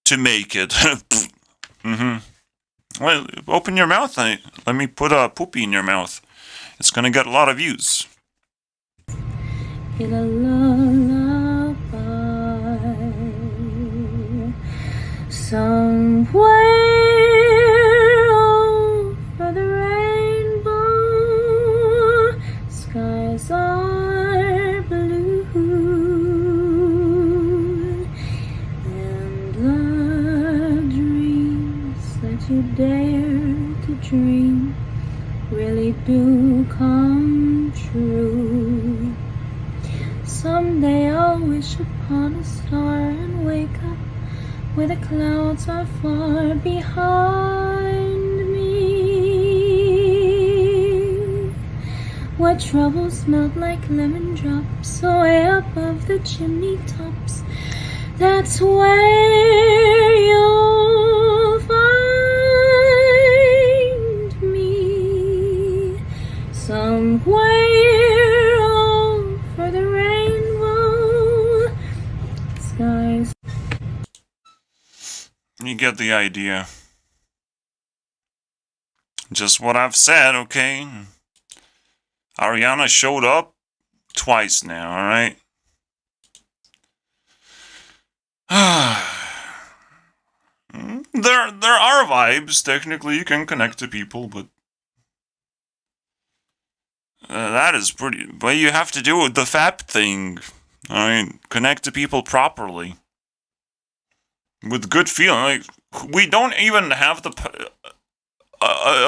Speaker 1: to make it. Well, open your mouth. Let me put a poopy in your mouth. It's gonna get a lot of views.
Speaker 3: In a lullaby, somewhere over the rainbow, skies are blue, and the dreams that you dare to dream really do come true. Someday I'll wish upon a star and wake up where the clouds are far behind me, where troubles melt like lemon drops way above the chimney tops. That's where you'll find me, somewhere over the rainbow skies.
Speaker 1: You get the idea. Just what I've said, okay? Ariana showed up twice now, alright? There are vibes. Technically, you can connect to people, but that is pretty. But you have to do the FAP thing. Connect to people properly with good feeling. Like, we don't even have the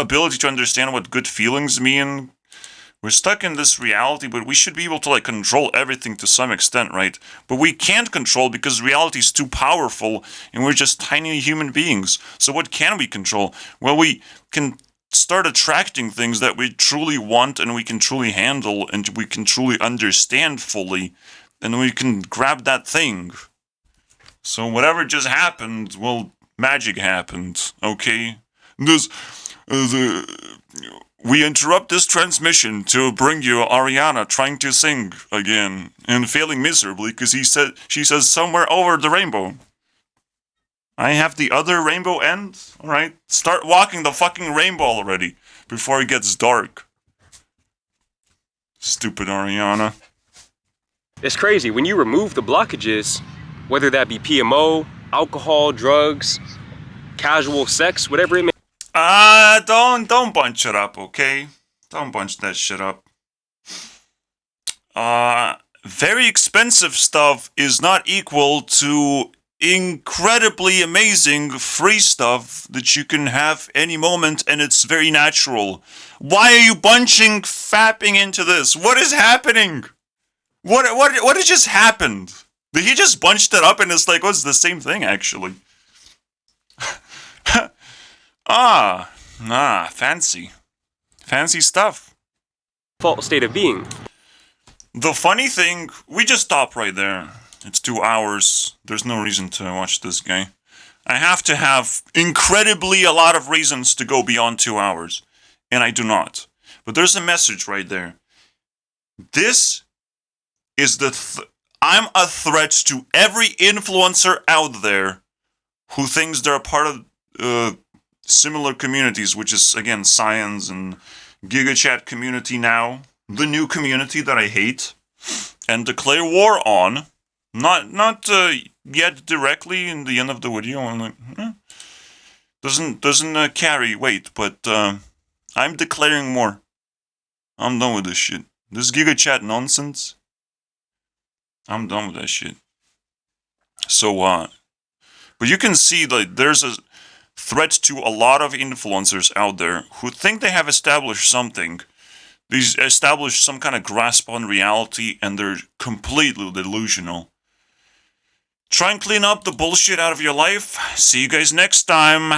Speaker 1: ability to understand what good feelings mean. We're stuck in this reality, but we should be able to, like, control everything to some extent, right? But we can't control because reality is too powerful, and we're just tiny human beings. So what can we control? Well, we can start attracting things that we truly want, and we can truly handle, and we can truly understand fully, and we can grab that thing. So whatever just happened, well, magic happened, okay? We interrupt this transmission to bring you Ariana trying to sing again and failing miserably because she says somewhere over the rainbow. I have the other rainbow end? Alright, start walking the fucking rainbow already before it gets dark. Stupid Ariana.
Speaker 2: It's crazy. When you remove the blockages, whether that be PMO, alcohol, drugs, casual sex, whatever it may
Speaker 1: Don't bunch it up, okay? Don't bunch that shit up. Very expensive stuff is not equal to incredibly amazing free stuff that you can have any moment, and it's very natural. Why are you bunching fapping into this? What is happening? What just happened? Did he just bunched it up and it's like, what's the same thing actually? Fancy. Fancy stuff.
Speaker 2: default state of being.
Speaker 1: The funny thing, we just stop right there. It's 2 hours. There's no reason to watch this guy. I have to have incredibly a lot of reasons to go beyond 2 hours. And I do not. But there's a message right there. This is I'm a threat to every influencer out there who thinks they're a part of similar communities, which is, again, Science and Gigachad community now. The new community that I hate. And declare war on. Not yet directly in the end of the video. I'm like, doesn't carry weight, but I'm declaring war. I'm done with this shit. This Gigachad nonsense. I'm done with that shit. So, but you can see, like, there's a threat to a lot of influencers out there who think they have established something. These establish some kind of grasp on reality, and they're completely delusional. Try and clean up the bullshit out of your life. See you guys next time.